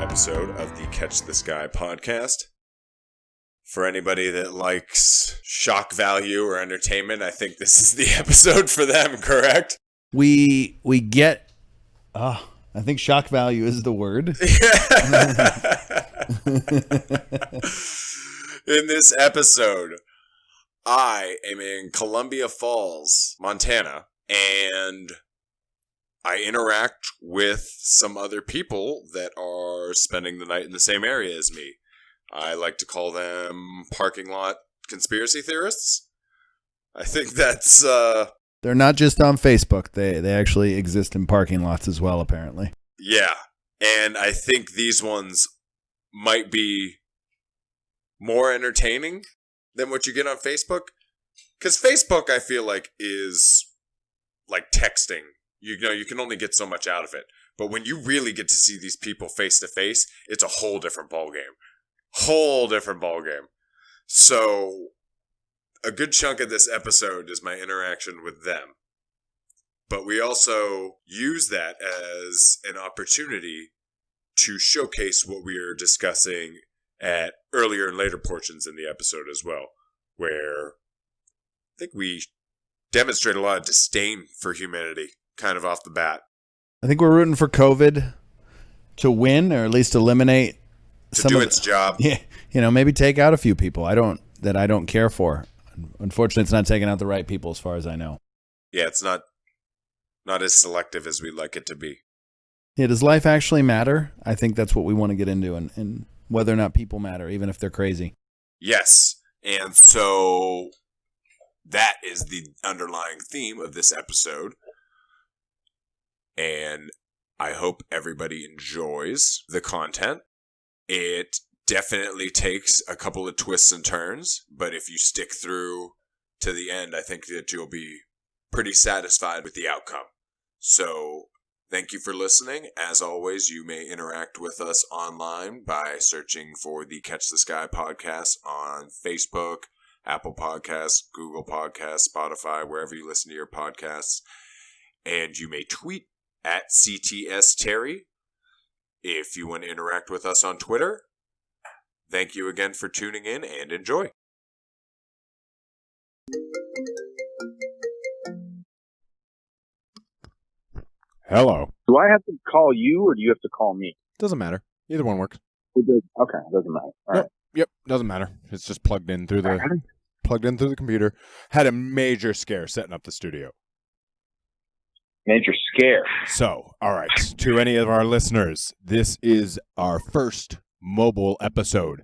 episode of the Catch the Sky podcast. For anybody that likes shock value or entertainment, I think this is the episode for them, correct? We get... I think shock value is the word. In this episode, I am in Columbia Falls, Montana, and I interact with some other people that are spending the night in the same area as me. I like to call them parking lot conspiracy theorists. I think that's... They're not just on Facebook. They actually exist in parking lots as well, apparently. Yeah, and I think these ones might be more entertaining than what you get on Facebook. Because Facebook, I feel like, is like texting. You know, you can only get so much out of it. But when you really get to see these people face to face, it's a whole different ballgame. So, a good chunk of this episode is my interaction with them. But we also use that as an opportunity to showcase what we are discussing at earlier and later portions in the episode as well, where I think we demonstrate a lot of disdain for humanity, kind of off the bat. I think we're rooting for COVID to win, or at least eliminate to do its job. Yeah, maybe take out a few people I don't care for. Unfortunately, it's not taking out the right people as far as I know. Yeah, it's not as selective as we'd like it to be. Yeah, does life actually matter? I think that's what we want to get into, and whether or not people matter, even if they're crazy. Yes, and so that is the underlying theme of this episode. And I hope everybody enjoys the content. It definitely takes a couple of twists and turns, but if you stick through to the end, I think that you'll be pretty satisfied with the outcome. So, thank you for listening. As always, you may interact with us online by searching for the Catch the Sky podcast on Facebook, Apple Podcasts, Google Podcasts, Spotify, wherever you listen to your podcasts. And you may tweet at CTS Terry if you want to interact with us on Twitter. Thank you again for tuning in and enjoy. Hello. Do I have to call you or do you have to call me? Doesn't matter. Either one works. Okay, it doesn't matter. All right. Yep, doesn't matter. It's just plugged in through the computer. Had a major scare setting up the studio. Major scare. So, all right, to any of our listeners, this is our first mobile episode.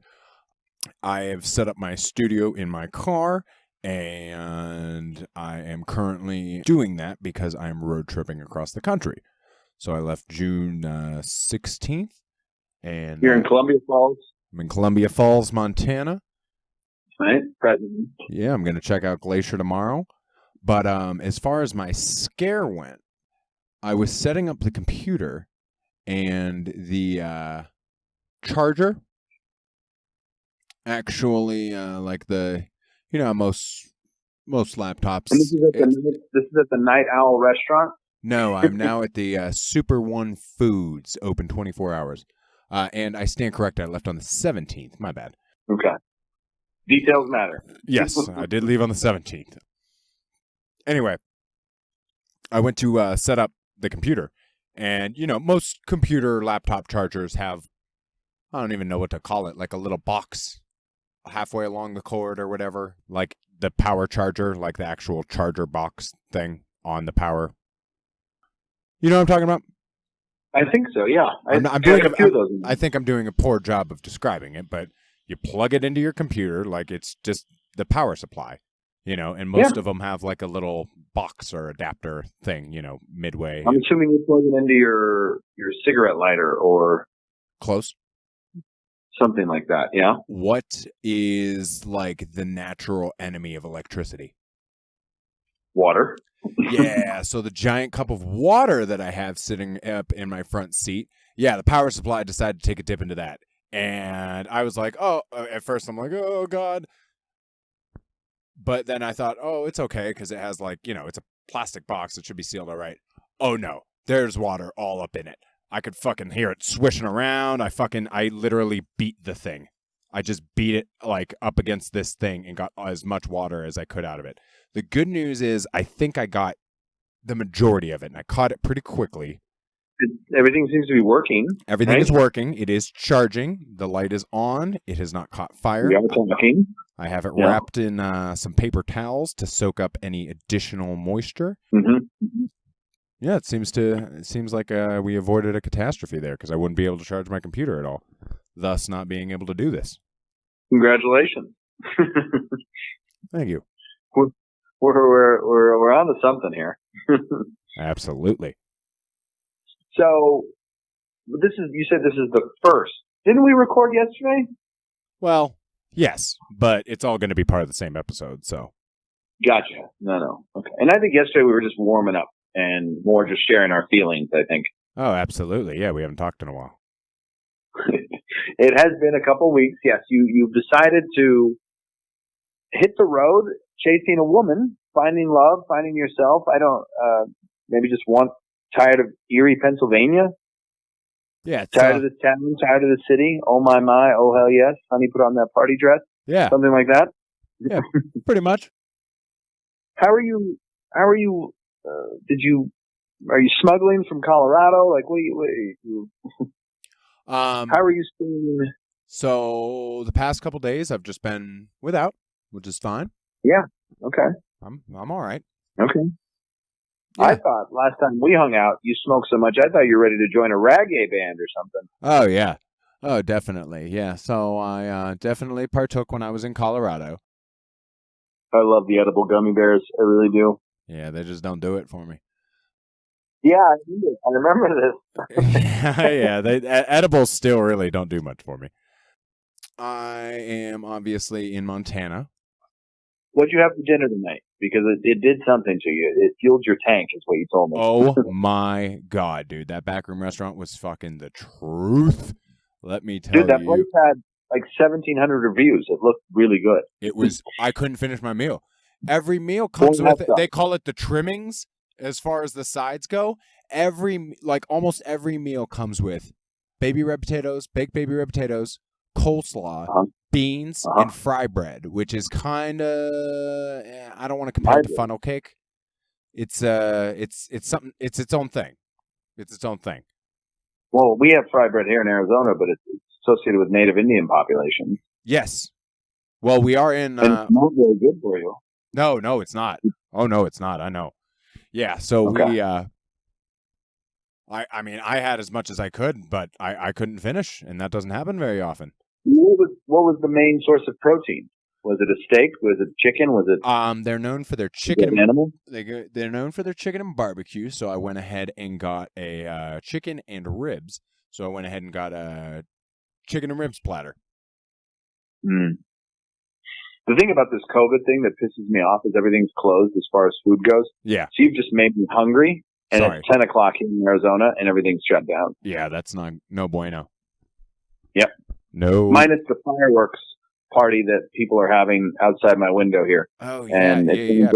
I have set up my studio in my car, and I am currently doing that because I'm road tripping across the country. So I left June 16th. And you're in Columbia Falls? I'm in Columbia Falls, Montana. Right, present. Yeah, I'm going to check out Glacier tomorrow. But as far as my scare went, I was setting up the computer, and the charger actually, like the, most laptops. And this is at the Night Owl restaurant? No, I'm now at the Super One Foods, open 24 hours. And I stand corrected. I left on the 17th. My bad. Okay. Details matter. Yes, I did leave on the 17th. Anyway, I went to set up the computer. And, most computer laptop chargers have, I don't even know what to call it, like a little box halfway along the cord or whatever. Like the power charger, like the actual charger box thing on the power. You know what I'm talking about? I think so, yeah. I think I'm doing a poor job of describing it, but you plug it into your computer like it's just the power supply, and most of them have like a little box or adapter thing, midway. I'm assuming you plug it into your cigarette lighter or... Close. Something like that, yeah. What is like the natural enemy of electricity? Water. Yeah, so the giant cup of water that I have sitting up in my front seat, the power supply decided to take a dip into that. And I was like, at first I'm like, oh, God. But then I thought, it's okay because it has it's a plastic box. It should be sealed all right. Oh, no, there's water all up in it. I could fucking hear it swishing around. I literally beat the thing. I just beat it like up against this thing and got as much water as I could out of it. The good news is I think I got the majority of it, and I caught it pretty quickly. Everything seems to be working. Everything right? is working. It is charging. The light is on. It has not caught fire. We are talking. I have it Yeah. wrapped in some paper towels to soak up any additional moisture. Mm-hmm. Yeah, it seems like we avoided a catastrophe there because I wouldn't be able to charge my computer at all, thus not being able to do this. Congratulations. Thank you. We're on to something here. Absolutely. So you said this is the first. Didn't we record yesterday? Well, yes, but it's all going to be part of the same episode, so. Gotcha. No. Okay. And I think yesterday we were just warming up and more just sharing our feelings, I think. Oh, absolutely. Yeah, we haven't talked in a while. It has been a couple weeks. Yes, you've decided to hit the road, chasing a woman, finding love, finding yourself. I don't, maybe just tired of Erie, Pennsylvania? Yeah. Tired of this town, tired of the city. Oh my, oh hell yes. Honey, put on that party dress. Yeah. Something like that. Yeah, pretty much. How are you, are you smuggling from Colorado? Like, how are you staying? So the past couple days I've just been without, which is fine. Yeah. Okay. I'm all right. Okay. Yeah. I thought last time we hung out, you smoked so much, I thought you were ready to join a reggae band or something. Oh, yeah. Oh, definitely. Yeah. So I definitely partook when I was in Colorado. I love the edible gummy bears. I really do. Yeah, they just don't do it for me. Yeah, I remember this. Yeah, edibles still really don't do much for me. I am obviously in Montana. What'd you have for dinner tonight? Because it did something to you. It fueled your tank, is what you told me. Oh my God, dude. That backroom restaurant was fucking the truth. Let me tell you. Dude, that place had like 1,700 reviews. It looked really good. It was, I couldn't finish my meal. Every meal comes with, they call it the trimmings as far as the sides go. Almost every meal comes with baked baby red potatoes, coleslaw, beans, and fry bread, which is kind of, I don't want to compare it to funnel cake. It's something, it's its own thing. It's its own thing. Well, we have fry bread here in Arizona, but it's associated with Native Indian populations. Yes. Well, we are in. And it's not very good for you. No, it's not. Oh, no, it's not. I know. Yeah, so we. I mean, I had as much as I could, but I couldn't finish, and that doesn't happen very often. What was the main source of protein? Was it a steak? Was it chicken? Was it? They're known for their chicken. Animal? They're known for their chicken and barbecue. So I went ahead and got a chicken and ribs. So I went ahead and got a chicken and ribs platter. Mm. The thing about this COVID thing that pisses me off is everything's closed as far as food goes. Yeah. So you've just made me hungry, and it's 10 o'clock in Arizona, and everything's shut down. Yeah, that's no bueno. Yep. No. Minus the fireworks party that people are having outside my window here. Oh, yeah. And it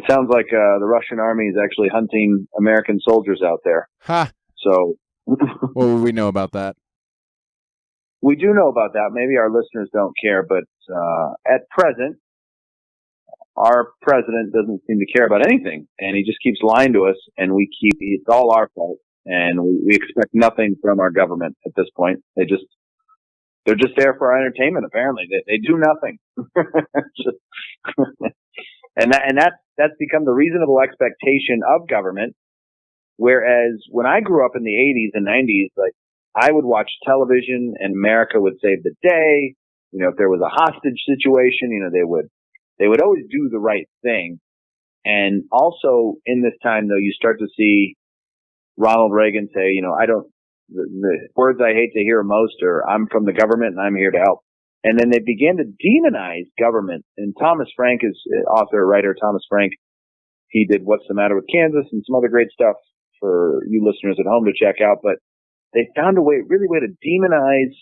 sounds like the Russian army is actually hunting American soldiers out there. Ha! So. What would we know about that? We do know about that. Maybe our listeners don't care, but at present, our president doesn't seem to care about anything, and he just keeps lying to us, and it's all our fault, and we expect nothing from our government at this point. They're just there for our entertainment, apparently. They do nothing. and that's become the reasonable expectation of government, whereas when I grew up in the 80s and 90s, like, I would watch television and America would save the day. You know, if there was a hostage situation, you know, they would always do the right thing. And also in this time, though, you start to see Ronald Reagan say, you know, the words I hate to hear most are, I'm from the government and I'm here to help. And then they began to demonize government. And Thomas Frank is writer Thomas Frank. He did What's the Matter with Kansas and some other great stuff for you listeners at home to check out. But they found a way to demonize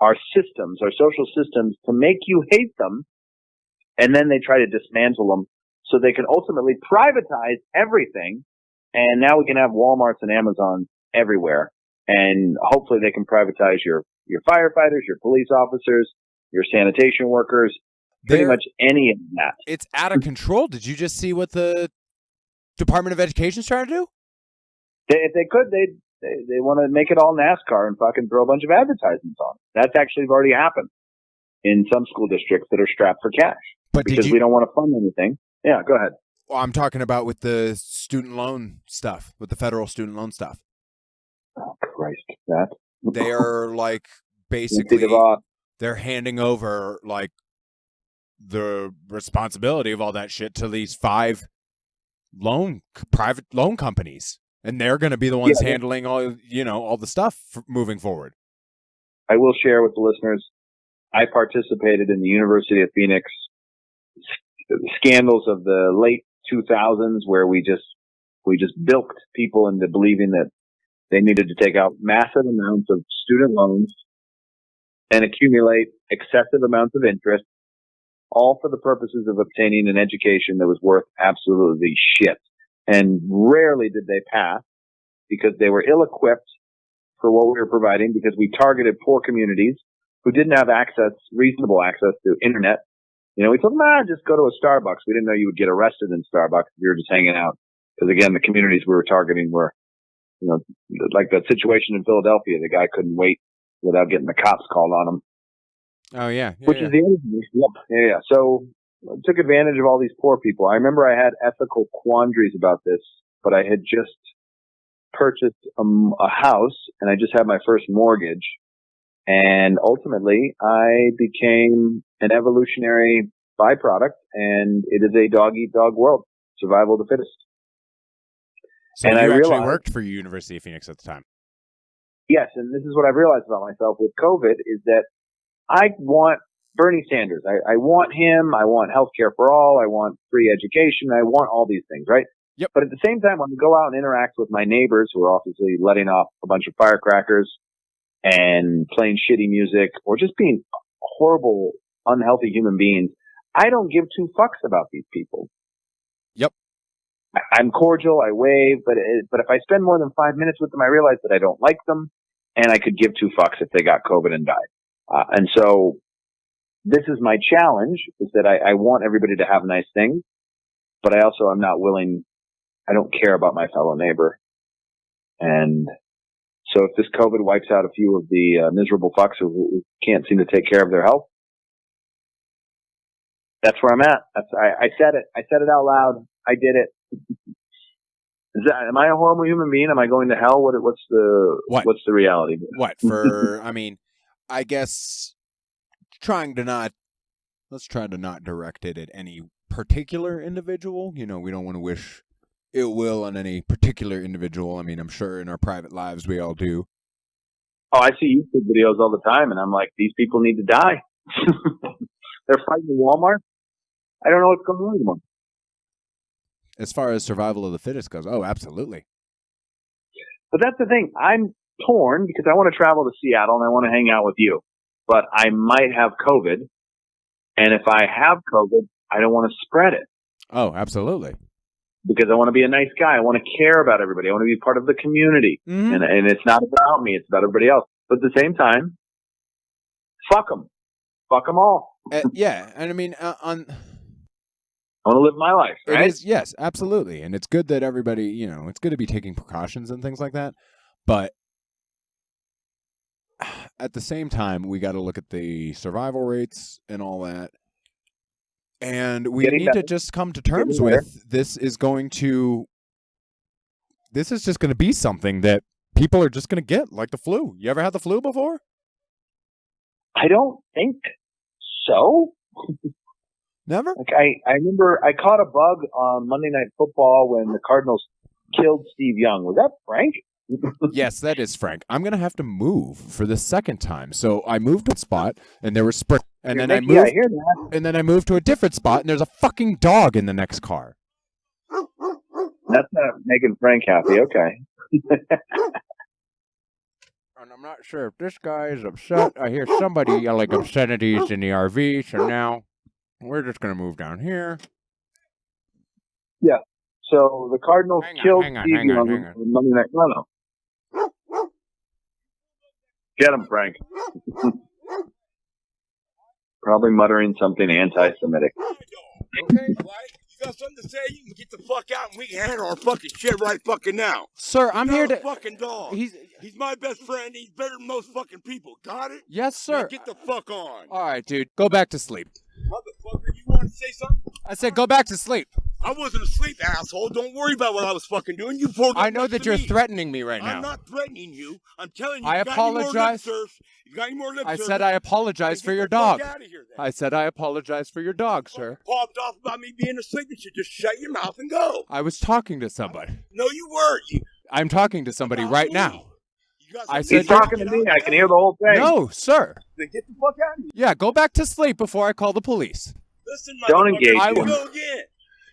our systems, our social systems, to make you hate them. And then they try to dismantle them so they can ultimately privatize everything. And now we can have Walmarts and Amazons everywhere. And hopefully they can privatize your firefighters, your police officers, your sanitation workers, pretty much any of that. It's out of control. Did you just see what the Department of Education's trying to do? If they could, they want to make it all NASCAR and fucking throw a bunch of advertisements on it. That's actually already happened in some school districts that are strapped for cash. But because we don't want to fund anything. Yeah, go ahead. Well, I'm talking about with the student loan stuff, with the federal student loan stuff. Oh, Christ, that. They are like basically they're handing over like the responsibility of all that shit to these 5 private loan companies, and they're going to be the ones handling all the stuff moving forward. I will share with the listeners, I participated in the University of Phoenix scandals of the late 2000s where we just bilked people into believing that they needed to take out massive amounts of student loans and accumulate excessive amounts of interest, all for the purposes of obtaining an education that was worth absolutely shit. And rarely did they pass because they were ill-equipped for what we were providing, because we targeted poor communities who didn't have reasonable access to internet. We told them, just go to a Starbucks. We didn't know you would get arrested in Starbucks if you were just hanging out. Because again, the communities we were targeting were, like that situation in Philadelphia. The guy couldn't wait without getting the cops called on him. Oh, yeah. Which is the other thing. Yep. Yeah. So I took advantage of all these poor people. I remember I had ethical quandaries about this, but I had just purchased a house and I just had my first mortgage. And ultimately, I became an evolutionary byproduct, and it is a dog-eat-dog world. Survival of the fittest. So and you actually worked for University of Phoenix at the time. Yes, and this is what I've realized about myself with COVID is that I want Bernie Sanders. I want him. I want healthcare for all. I want free education. I want all these things, right? Yep. But at the same time, when I go out and interact with my neighbors who are obviously letting off a bunch of firecrackers and playing shitty music or just being horrible, unhealthy human beings, I don't give 2 fucks about these people. Yep. I'm cordial, I wave, but if I spend more than 5 minutes with them, I realize that I don't like them, and I could give 2 fucks if they got COVID and died. And so this is my challenge, is that I want everybody to have nice things, but I also am not willing, I don't care about my fellow neighbor. And so if this COVID wipes out a few of the miserable fucks who can't seem to take care of their health, that's where I'm at. I said it. I said it out loud. I did it. Am I a horrible human being? Am I going to hell? What's the reality? What for? I mean, I guess let's try to not direct it at any particular individual. We don't want to wish ill will on any particular individual. I mean, I'm sure in our private lives we all do. Oh, I see YouTube videos all the time, and I'm like, these people need to die. They're fighting in Walmart. I don't know what's going on anymore. As far as survival of the fittest goes, oh, absolutely. But that's the thing. I'm torn because I want to travel to Seattle and I want to hang out with you. But I might have COVID. And if I have COVID, I don't want to spread it. Oh, absolutely. Because I want to be a nice guy. I want to care about everybody. I want to be part of the community. Mm-hmm. And it's not about me. It's about everybody else. But at the same time, fuck them. Fuck them all. Yeah. And I mean, I want to live my life, right? It is, yes, absolutely. And it's good that everybody, it's good to be taking precautions and things like that. But at the same time, we got to look at the survival rates and all that. And we need to just come to terms with this is just going to be something that people are just going to get, like the flu. You ever had the flu before? I don't think so. Never? Like I remember I caught a bug on Monday Night Football when the Cardinals killed Steve Young. Was that Frank? Yes, that is Frank. I'm going to have to move for the second time. So I moved to a spot and there was and then I moved I hear that. And then I moved to a different spot and there's a fucking dog in the next car. That's not making Frank happy. Okay. And I'm not sure if this guy is upset. I hear somebody yelling obscenities in the RV, so now we're just going to move down here. Yeah. So the Cardinals killed Steve Young on Monday Night. No. Get him, Frank. Probably muttering something anti-Semitic. Okay, right? You got something to say? You can get the fuck out and we can handle our fucking shit right fucking now. Sir, I'm here to... fucking dog. He's my best friend. He's better than most fucking people. Got it? Yes, sir. Now get the fuck on. All right, dude. Go back to sleep. Motherfucker, you want to say something? I said go back to sleep. I wasn't asleep, asshole. Don't worry about what I was fucking doing. You pulled I know that you're threatening me right now. I'm not threatening you. I'm telling you. I apologize. You got any more lip I service? said I apologize for your Get the fuck dog. outta here, then. I said I apologize for your dog, sir. Popped off about me being asleep. You should just shut your mouth and go. I was talking to somebody. No, you weren't. I'm talking to somebody right now. He's talking to me. I can hear the whole thing. No, sir. Then get the fuck out of here. Yeah, go back to sleep before I call the police. Listen, Don't motherfucker, engage I him. will. Go again.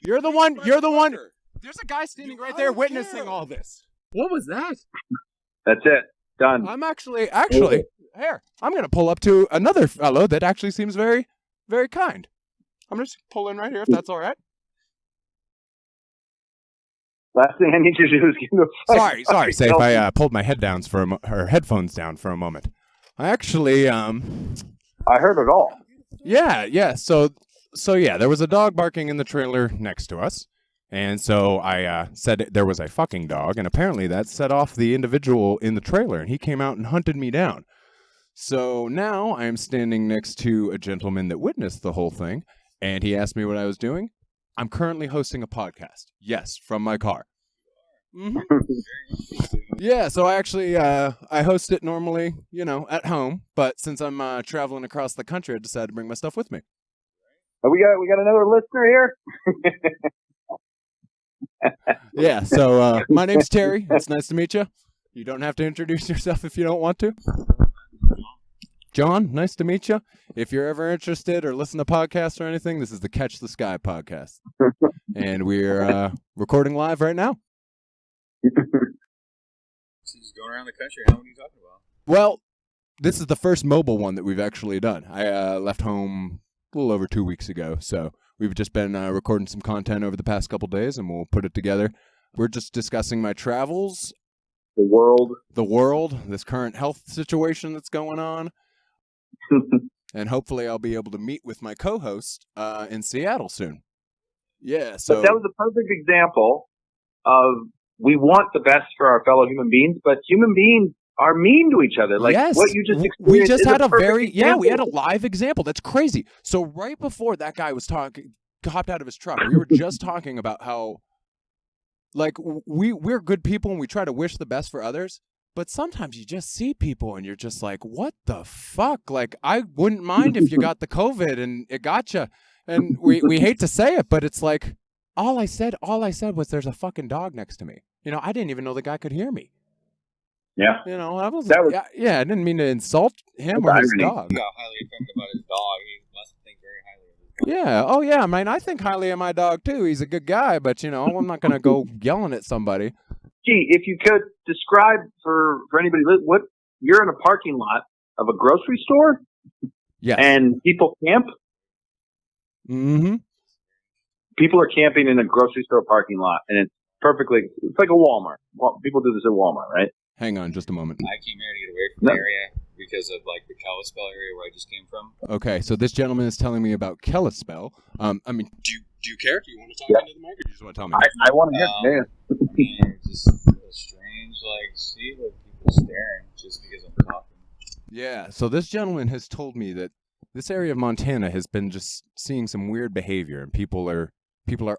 You're the one. You're the one. Motherfucker. There's a guy standing right I there don't witnessing care. all this. What was that? That's it. Done. I'm actually, here, I'm going to pull up to another fellow that actually seems very, very kind. I'm just pulling right here if that's all right. Last thing I need you to do is give him a Sorry, say if I pulled my headphones down for a moment. I actually, I heard it all. yeah. So yeah, there was a dog barking in the trailer next to us. And so I said there was a fucking dog, and apparently that set off the individual in the trailer, and he came out and hunted me down. So now I am standing next to a gentleman that witnessed the whole thing, and he asked me what I was doing. I'm currently hosting a podcast. Yes, from my car. Mm-hmm. Yeah, so I actually I host it normally, at home, but since I'm traveling across the country, I decided to bring my stuff with me. We got another listener here. Yeah, so my name's Terry. It's nice to meet you. You don't have to introduce yourself if you don't want to. John, nice to meet you. If you're ever interested or listen to podcasts or anything, this is the Catch the Sky podcast. And we're recording live right now. She's going around the country. How many are you talking about? Well, this is the first mobile one that we've actually done. I left home a little over 2 weeks ago, so we've just been recording some content over the past couple days, and we'll put it together. We're just discussing my travels, the world, this current health situation that's going on, and hopefully I'll be able to meet with my co-host in Seattle soon. Yeah, so but that was a perfect example of we want the best for our fellow human beings, but human beings are mean to each other. Like yes, what you just experienced. we just had a very we had a live example. That's crazy. So right before that guy was hopped out of his truck, we were just talking about how, like, we're good people and we try to wish the best for others, but sometimes you just see people and you're just like, what the fuck? Like, I wouldn't mind if you got the COVID and it got you. And we hate to say it, but it's like, all I said was there's a fucking dog next to me. I didn't even know the guy could hear me. Yeah. I didn't mean to insult him or his dog. He got highly offended about his dog. He must think very highly of his dog. Yeah. Oh, yeah. I mean, I think highly of my dog, too. He's a good guy, but, I'm not going to go yelling at somebody. Gee, if you could describe for anybody, what you're in a parking lot of a grocery store? Yes. And people camp? Mm-hmm. People are camping in a grocery store parking lot, and it's like a Walmart. Well, people do this at Walmart, right? Hang on just a moment. I came here to get away from the area because of the Kalispell area where I just came from. Okay, so this gentleman is telling me about Kalispell. I mean, do you care? Do you want to talk into the mic, or do you just want to tell me? I want to hear. I mean, it's just a strange, see people staring just because I'm talking. Yeah, so this gentleman has told me that this area of Montana has been just seeing some weird behavior, and people are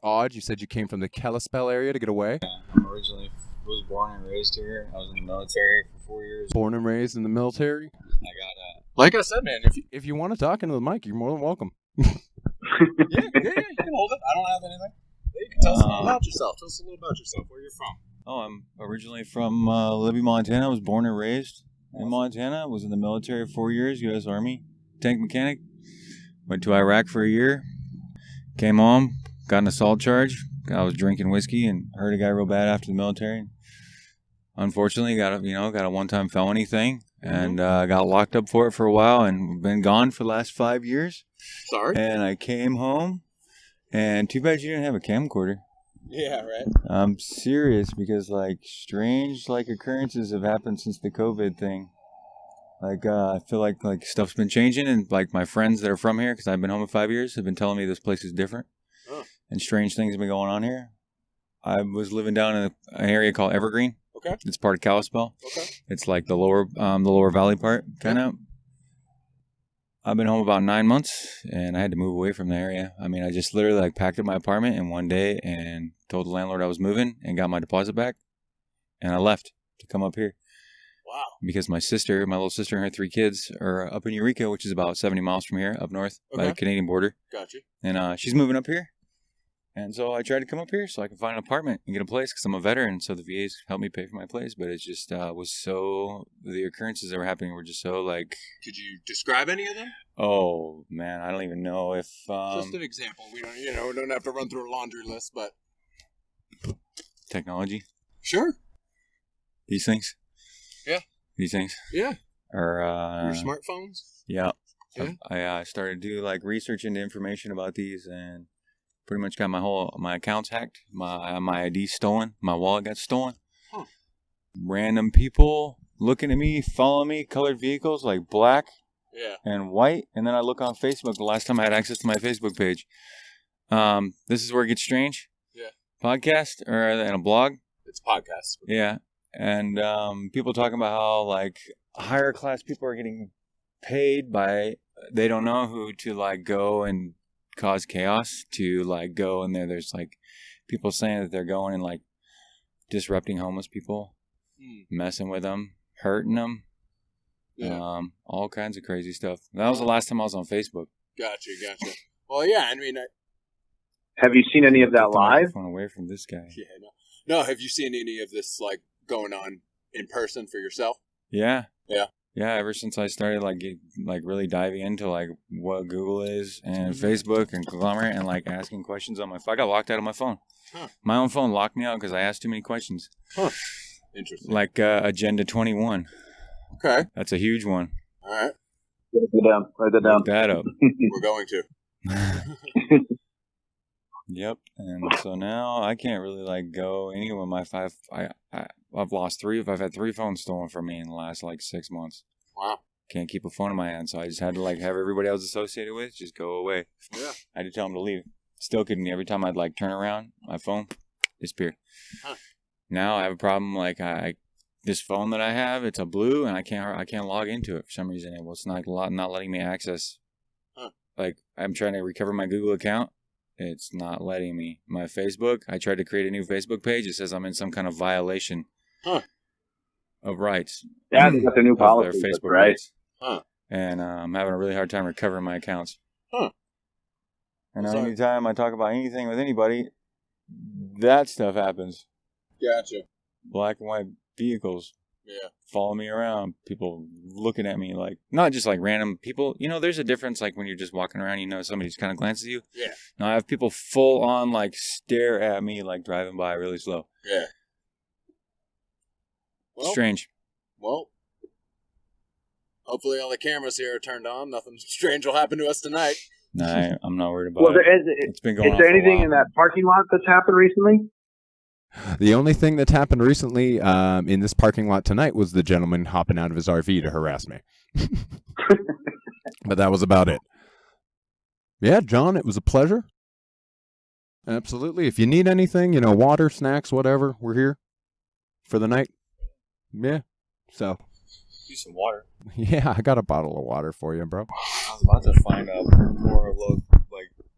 odd. You said you came from the Kalispell area to get away? Yeah, I'm originally was born and raised here. I was in the military for 4 years. Born and raised in the military? I got like I said, man, if you want to talk into the mic, you're more than welcome. Yeah, you can hold it. I don't have anything. You can tell us a little about yourself. Tell us a little about yourself, where you're from. Oh, I'm originally from Libby, Montana. I was born and raised in Montana. Was in the military for 4 years, U.S. Army, tank mechanic. Went to Iraq for a year. Came home, got an assault charge. I was drinking whiskey and hurt a guy real bad after the military. Unfortunately, got a one-time felony thing, and got locked up for it for a while, and been gone for the last 5 years. Sorry. And I came home, and too bad you didn't have a camcorder. Yeah, right. I'm serious because strange occurrences have happened since the COVID thing. Like, I feel like stuff's been changing, and like my friends that are from here, because I've been home for 5 years, have been telling me this place is different, and strange things have been going on here. I was living down in an area called Evergreen. Okay. It's part of Kalispell. Okay. It's like the lower valley part, kind of. I've been home about 9 months, and I had to move away from the area. I mean, I just literally like packed up my apartment in one day and told the landlord I was moving and got my deposit back, and I left to come up here. Wow. Because my little sister and her 3 kids are up in Eureka, which is about 70 miles from here, up north by the Canadian border. Gotcha. And she's moving up here. And so I tried to come up here so I could find an apartment and get a place because I'm a veteran. So the VA's helped me pay for my place. But it just the occurrences that were happening were just so like. Could you describe any of them? Oh, man, I don't even know if. Just an example. We don't have to run through a laundry list, but. Technology. Sure. These things. Yeah. These things. Yeah. Or. Your smartphones? Yeah. Yeah. I started to do like research into information about these and. Pretty much got my accounts hacked, my ID stolen, my wallet got stolen. Huh. Random people looking at me, following me, colored vehicles like black and white. And then I look on Facebook the last time I had access to my Facebook page. This is where it gets strange. Yeah. Podcast and a blog. It's podcast. Yeah. And people talking about how like higher class people are getting paid by they don't know who to like go and cause chaos to like go in there. There's like people saying that they're going and like disrupting homeless people, messing with them, hurting them, all kinds of crazy stuff. That was the last time I was on Facebook. Gotcha. Well, yeah, I mean, have you seen any of that live? Away from this guy. Yeah, no. Have you seen any of this like going on in person for yourself? Yeah. Yeah, ever since I started like really diving into like what Google is and Facebook and conglomerate and like asking questions on my phone. I got locked out of my phone. Huh. My own phone locked me out because I asked too many questions. Huh. Interesting. Like Agenda 21. Okay. That's a huge one. All right. Write that down. Look that up. We're going to. Yep. And so now I can't really like go anywhere. I've lost 3. I've had 3 phones stolen from me in the last like 6 months. Wow. Can't keep a phone in my hand, so I just had to like have everybody I was associated with just go away. Yeah. I had to tell them to leave. Still couldn't. Every time I'd like turn around, my phone disappeared. Huh. Now I have a problem. Like this phone that I have, it's a blue, and I can't log into it for some reason. It's not letting me access. Huh. Like I'm trying to recover my Google account. It's not letting me. My Facebook, I tried to create a new Facebook page. It says I'm in some kind of violation of rights. Yeah, they got their new policy. Their Facebook right. rights. Huh. And I'm having a really hard time recovering my accounts. Huh. And anytime I talk about anything with anybody, that stuff happens. Gotcha. Black and white vehicles. Yeah. Follow me around. People looking at me like, not just like random people. You know, there's a difference like when you're just walking around, somebody just kind of glances at you. Yeah. No, I have people full on like stare at me like driving by really slow. Yeah. Well, strange. Well, hopefully all the cameras here are turned on. Nothing strange will happen to us tonight. No, I'm not worried about it. It's been going on. Is there for a anything while. in that parking lot that's happened recently? The only thing that's happened recently in this parking lot tonight was the gentleman hopping out of his RV to harass me. But that was about it. Yeah, John, it was a pleasure. Absolutely. If you need anything, water, snacks, whatever, we're here for the night. Yeah. So. Do some water. Yeah, I got a bottle of water for you, bro. I was about to find a more of a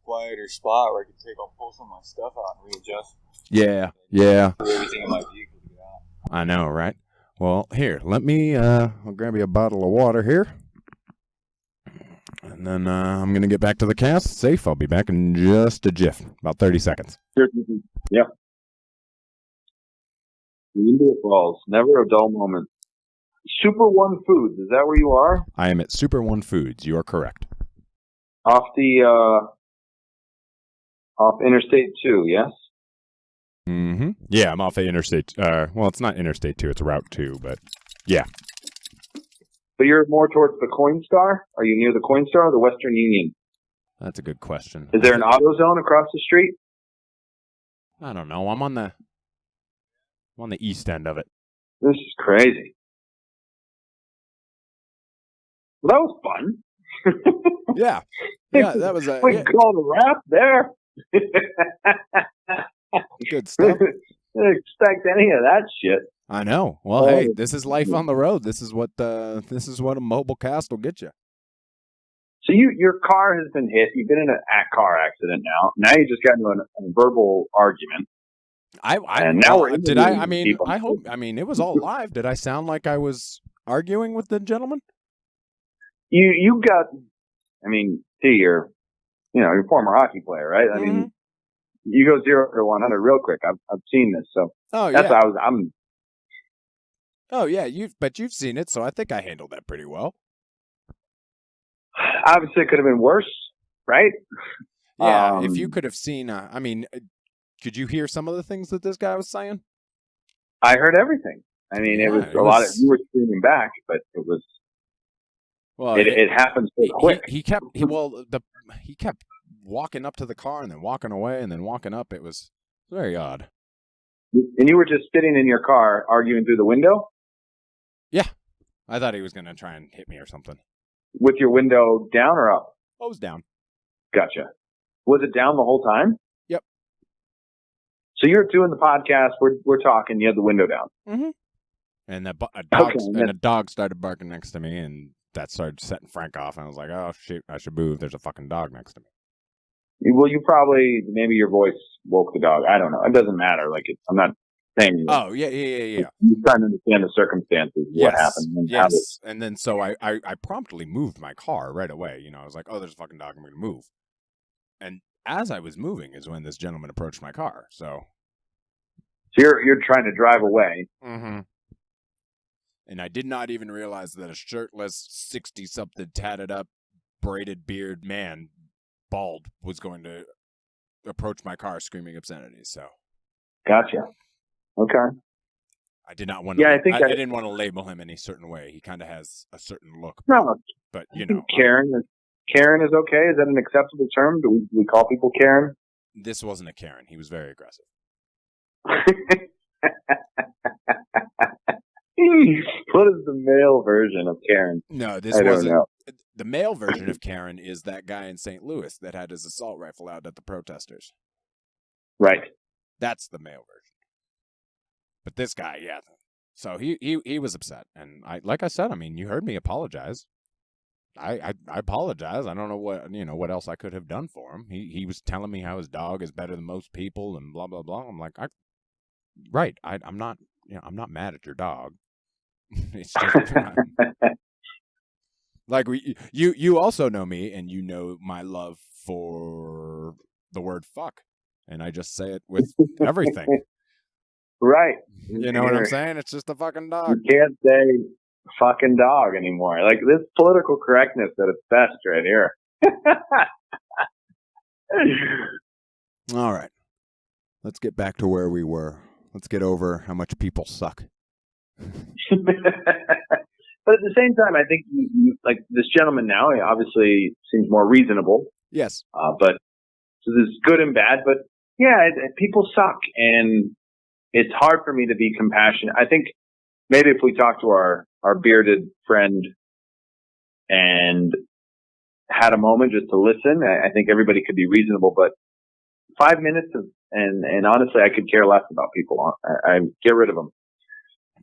quieter spot where I could pull some of my stuff out and readjust. Yeah. Everything in my vehicle to get out. I know, right? Well, here, let me, I'll grab you a bottle of water here. And then I'm going to get back to the cast. Safe. I'll be back in just a jiff. About 30 seconds. Yep. Into it falls. Never a dull moment. Super One Foods. Is that where you are? I am at Super One Foods. You are correct. Off Interstate 2, yes? Mm-hmm. Yeah, I'm off of Interstate. Well, it's not Interstate 2. It's Route 2, but yeah. But you're more towards the Coinstar? Are you near the Coinstar or the Western Union? That's a good question. Is there an AutoZone across the street? I don't know. I'm on the east end of it. This is crazy. Well, that was fun. Yeah. Yeah, that was We can call the rap there. good stuff. Didn't expect any of that shit. I know. Well, hey, this is life on the road. This is what a mobile cast will get you. So your car has been hit. You've been in a car accident now. Now you just got into a verbal argument. It was all live. Did I sound like I was arguing with the gentleman? You got, you're a former hockey player, right? I mean, you go 0 to 100 real quick. I've seen this, so that's how I'm. Oh yeah, you've seen it, so I think I handled that pretty well. Obviously, it could have been worse, right? Yeah, if you could have seen, could you hear some of the things that this guy was saying? I heard everything. I mean, it was a lot of, you were screaming back, but it was. Well, it happened so quick. He kept walking up to the car and then walking away and then walking up. It was very odd. And you were just sitting in your car arguing through the window? Yeah. I thought he was going to try and hit me or something. With your window down or up? Oh, it was down. Gotcha. Was it down the whole time? Yep. So you're doing the podcast. We're talking. You have the window down. Mm-hmm. And a dog started barking next to me, and that started setting Frank off. And I was like, "Oh shit, I should move. There's a fucking dog next to me." Well, maybe your voice woke the dog. I don't know. It doesn't matter. I'm not saying. Oh yeah. You're trying to understand the circumstances. What happened? And yes. And then so I promptly moved my car right away. I was like, "Oh, there's a fucking dog. I'm going to move." And as I was moving is when this gentleman approached my car. So you're trying to drive away. Mm-hmm. And I did not even realize that a shirtless, 60-something, tatted up, braided beard man, bald, was going to approach my car screaming obscenities. So, gotcha. Okay. I did not want to. Yeah, I didn't want to label him any certain way. He kind of has a certain look. No, but Karen is okay. Is that an acceptable term? Do we call people Karen? This wasn't a Karen. He was very aggressive. What is the male version of Karen? No, this wasn't. The male version of Karen is that guy in St. Louis that had his assault rifle out at the protesters. Right. That's the male version. But this guy, yeah. So he was upset, and like I said, you heard me apologize. I apologize. I don't know what else I could have done for him. He was telling me how his dog is better than most people and blah blah blah. I'm like, I'm not mad at your dog. It's just like you also know me, and you know my love for the word fuck, and I just say it with everything. Right. You know what I'm saying? It's just a fucking dog. You can't say fucking dog anymore. Like, this political correctness at its best right here. All right. Let's get back to where we were. Let's get over how much people suck. But at the same time, I think you like this gentleman now, he obviously seems more reasonable. Yes. But so there's good and bad, but yeah, people suck, and it's hard for me to be compassionate. I think maybe if we talk to our bearded friend and had a moment just to listen, I think everybody could be reasonable, but 5 minutes and honestly, I could care less about people. I get rid of them.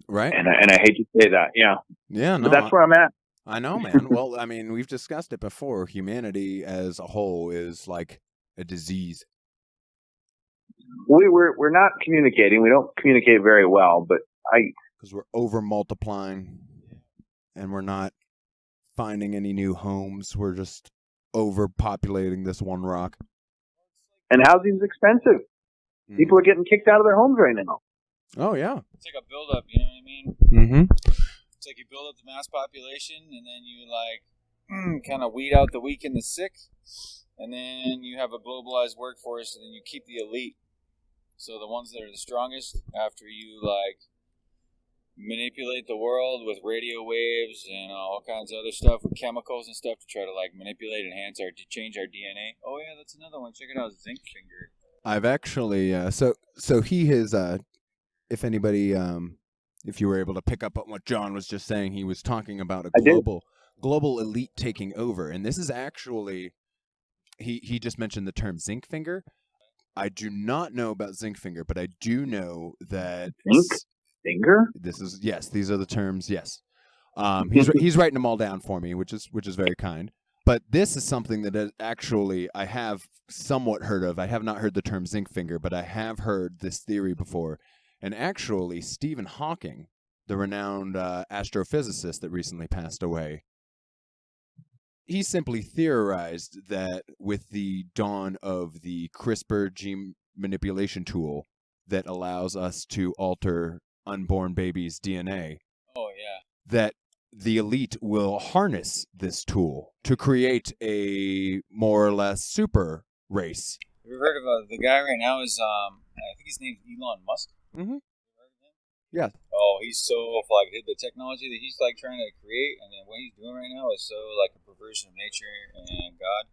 Right. And I hate to say that. Yeah. Yeah. No, but that's where I'm at. I know, man. Well, we've discussed it before. Humanity as a whole is like a disease. We're not communicating. We don't communicate very well, but because we're over multiplying and we're not finding any new homes. We're just overpopulating this one rock. And housing's expensive. People are getting kicked out of their homes right now. Oh, yeah. It's like a buildup, you know what I mean? Mm-hmm. It's like you build up the mass population, and then you, kind of weed out the weak and the sick, and then you have a globalized workforce, and then you keep the elite. So the ones that are the strongest, after you, manipulate the world with radio waves and all kinds of other stuff with chemicals and stuff to try to, manipulate, to change our DNA. Oh, yeah, that's another one. Check it out, Zinc finger. I've actually, so he has, if anybody, if you were able to pick up on what John was just saying, he was talking about a global elite taking over. And this is actually, he just mentioned the term zinc finger. I do not know about zinc finger, but I do know that Zinc finger? These are the terms. Yes. He's writing them all down for me, which is very kind. But this is something that actually I have somewhat heard of. I have not heard the term zinc finger, but I have heard this theory before. And actually, Stephen Hawking, the renowned astrophysicist that recently passed away, he simply theorized that with the dawn of the CRISPR gene manipulation tool that allows us to alter unborn babies' DNA, that the elite will harness this tool to create a more or less super race. Have you heard of the guy right now is, I think his name's Elon Musk? Mm-hmm. Yeah. Oh, he's so, like, the technology that he's, like, trying to create, and then what he's doing right now is so, like, a perversion of nature and God.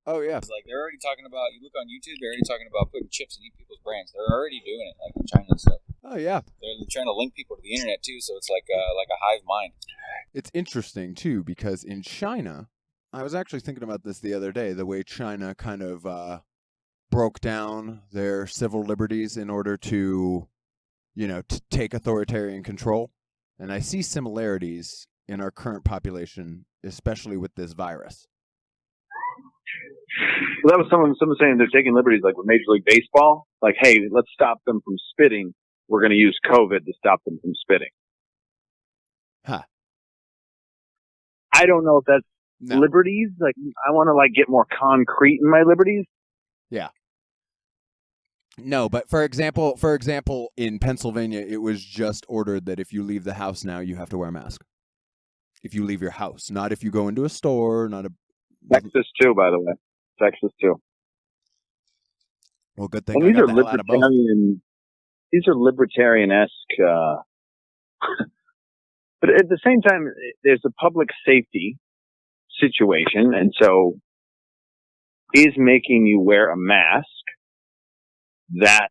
Oh, yeah. It's like, they're already talking about, you look on YouTube, they're already talking about putting chips in people's brains. They're already doing it, like, in China and stuff. Oh, yeah. They're trying to link people to the internet, too, so it's like a hive mind. It's interesting, too, because in China, I was actually thinking about this the other day, the way China kind of broke down their civil liberties in order to, to take authoritarian control. And I see similarities in our current population, especially with this virus. Well, that was someone saying they're taking liberties, like with Major League Baseball. Like, hey, let's stop them from spitting. We're going to use COVID to stop them from spitting. Huh. I don't know if that's liberties. Like, I want to get more concrete in my liberties. Yeah. No, but for example, in Pennsylvania, it was just ordered that if you leave the house now, you have to wear a mask. If you leave your house, not if you go into a store, Texas too, by the way. Texas too. Well, good thing. And these are libertarian. These are libertarian-esque. But at the same time, there's a public safety situation, and so is making you wear a mask that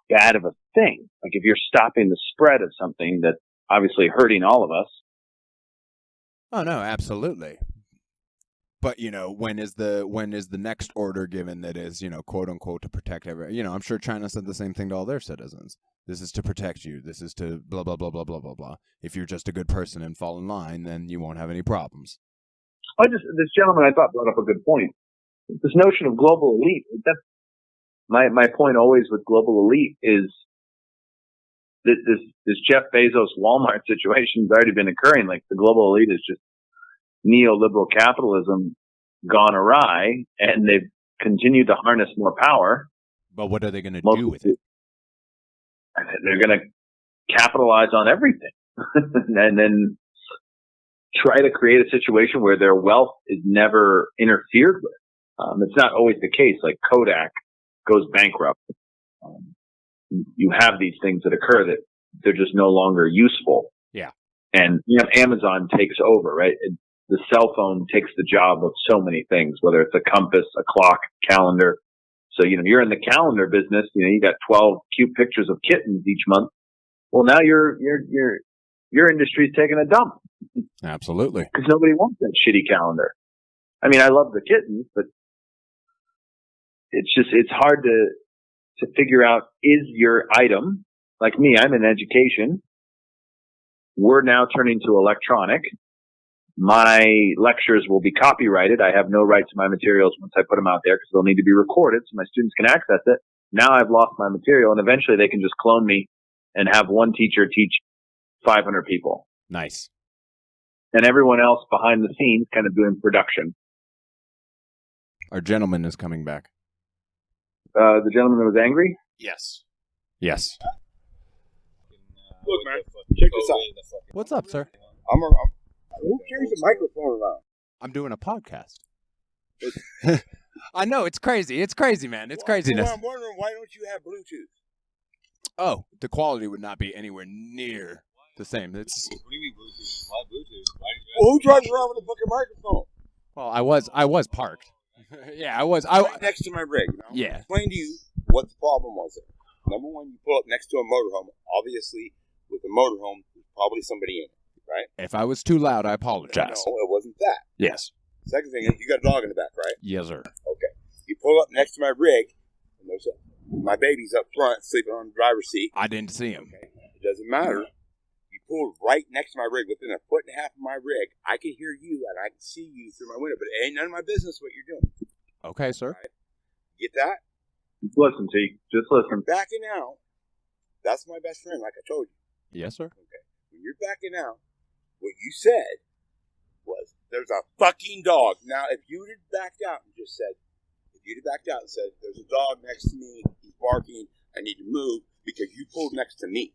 bad of a thing? Like, if you're stopping the spread of something that's obviously hurting all of us. Oh no, absolutely. But when is the next order given that is quote unquote to protect everyone? I'm sure China said the same thing to all their citizens. This is to protect you. This is to blah blah blah blah blah blah blah. If you're just a good person and fall in line, then you won't have any problems. This gentleman I thought brought up a good point. This notion of global elite. That's my point always with global elite is that this Jeff Bezos Walmart situation has already been occurring. Like, the global elite is just neoliberal capitalism gone awry, and they've continued to harness more power. But what are they going to do with it? They're going to capitalize on everything and then try to create a situation where their wealth is never interfered with. It's not always the case. Like, Kodak goes bankrupt. You have these things that occur that they're just no longer useful. Yeah. And Amazon takes over, right? The cell phone takes the job of so many things, whether it's a compass, a clock, calendar. So, you're in the calendar business, you got 12 cute pictures of kittens each month. Well, now your industry's taking a dump. Absolutely. Because nobody wants that shitty calendar. I mean, I love the kittens, but it's hard to figure out, is your item, like me, I'm in education. We're now turning to electronic. My lectures will be copyrighted. I have no right to my materials once I put them out there because they'll need to be recorded so my students can access it. Now I've lost my material, and eventually they can just clone me and have one teacher teach 500 people. Nice. And everyone else behind the scenes kind of doing production. Our gentleman is coming back. The gentleman that was angry? Yes. Look, man, check this out. What's up, sir? Who carries a microphone around? I'm doing a podcast. I know, it's crazy. It's crazy, man. It's craziness. I'm wondering, why don't you have Bluetooth? Oh, the quality would not be anywhere near the same. What do you mean Bluetooth? Why Bluetooth? Well, who drives around with a fucking microphone? Well, I was parked. Yeah, I was. Right next to my rig. Yeah. Explain to you what the problem was there. Number one, you pull up next to a motorhome. Obviously, with a motorhome, there's probably somebody in it, right? If I was too loud, I apologize. No, it wasn't that. Yes. Second thing is, you got a dog in the back, right? Yes, sir. Okay. You pull up next to my rig, and my baby's up front, sleeping on the driver's seat. I didn't see him. Okay. It doesn't matter. You pull right next to my rig, within a foot and a half of my rig. I can hear you, and I can see you through my window, but it ain't none of my business what you're doing. Okay, sir. Right? Get that? Just listen, T. Just listen. Backing out. That's my best friend, like I told you. Yes, sir. Okay. When you're backing out, what you said was, there's a fucking dog. Now, if you had backed out and just said, there's a dog next to me, he's barking, I need to move, because you pulled next to me.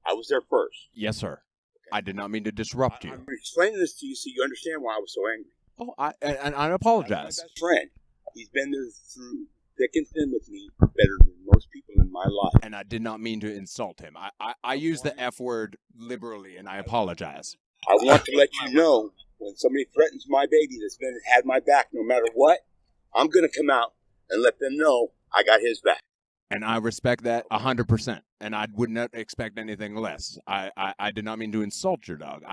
I was there first. Yes, sir. Okay. I did not mean to disrupt you. I'm explaining this to you so you understand why I was so angry. Oh, I apologize. That's my best friend. He's been there through thick and thin with me better than most people in my life. And I did not mean to insult him. I use the F word liberally, and I apologize. I want to let you know, when somebody threatens my baby that's had my back no matter what, I'm going to come out and let them know I got his back. And I respect that 100%. And I would not expect anything less. I did not mean to insult your dog.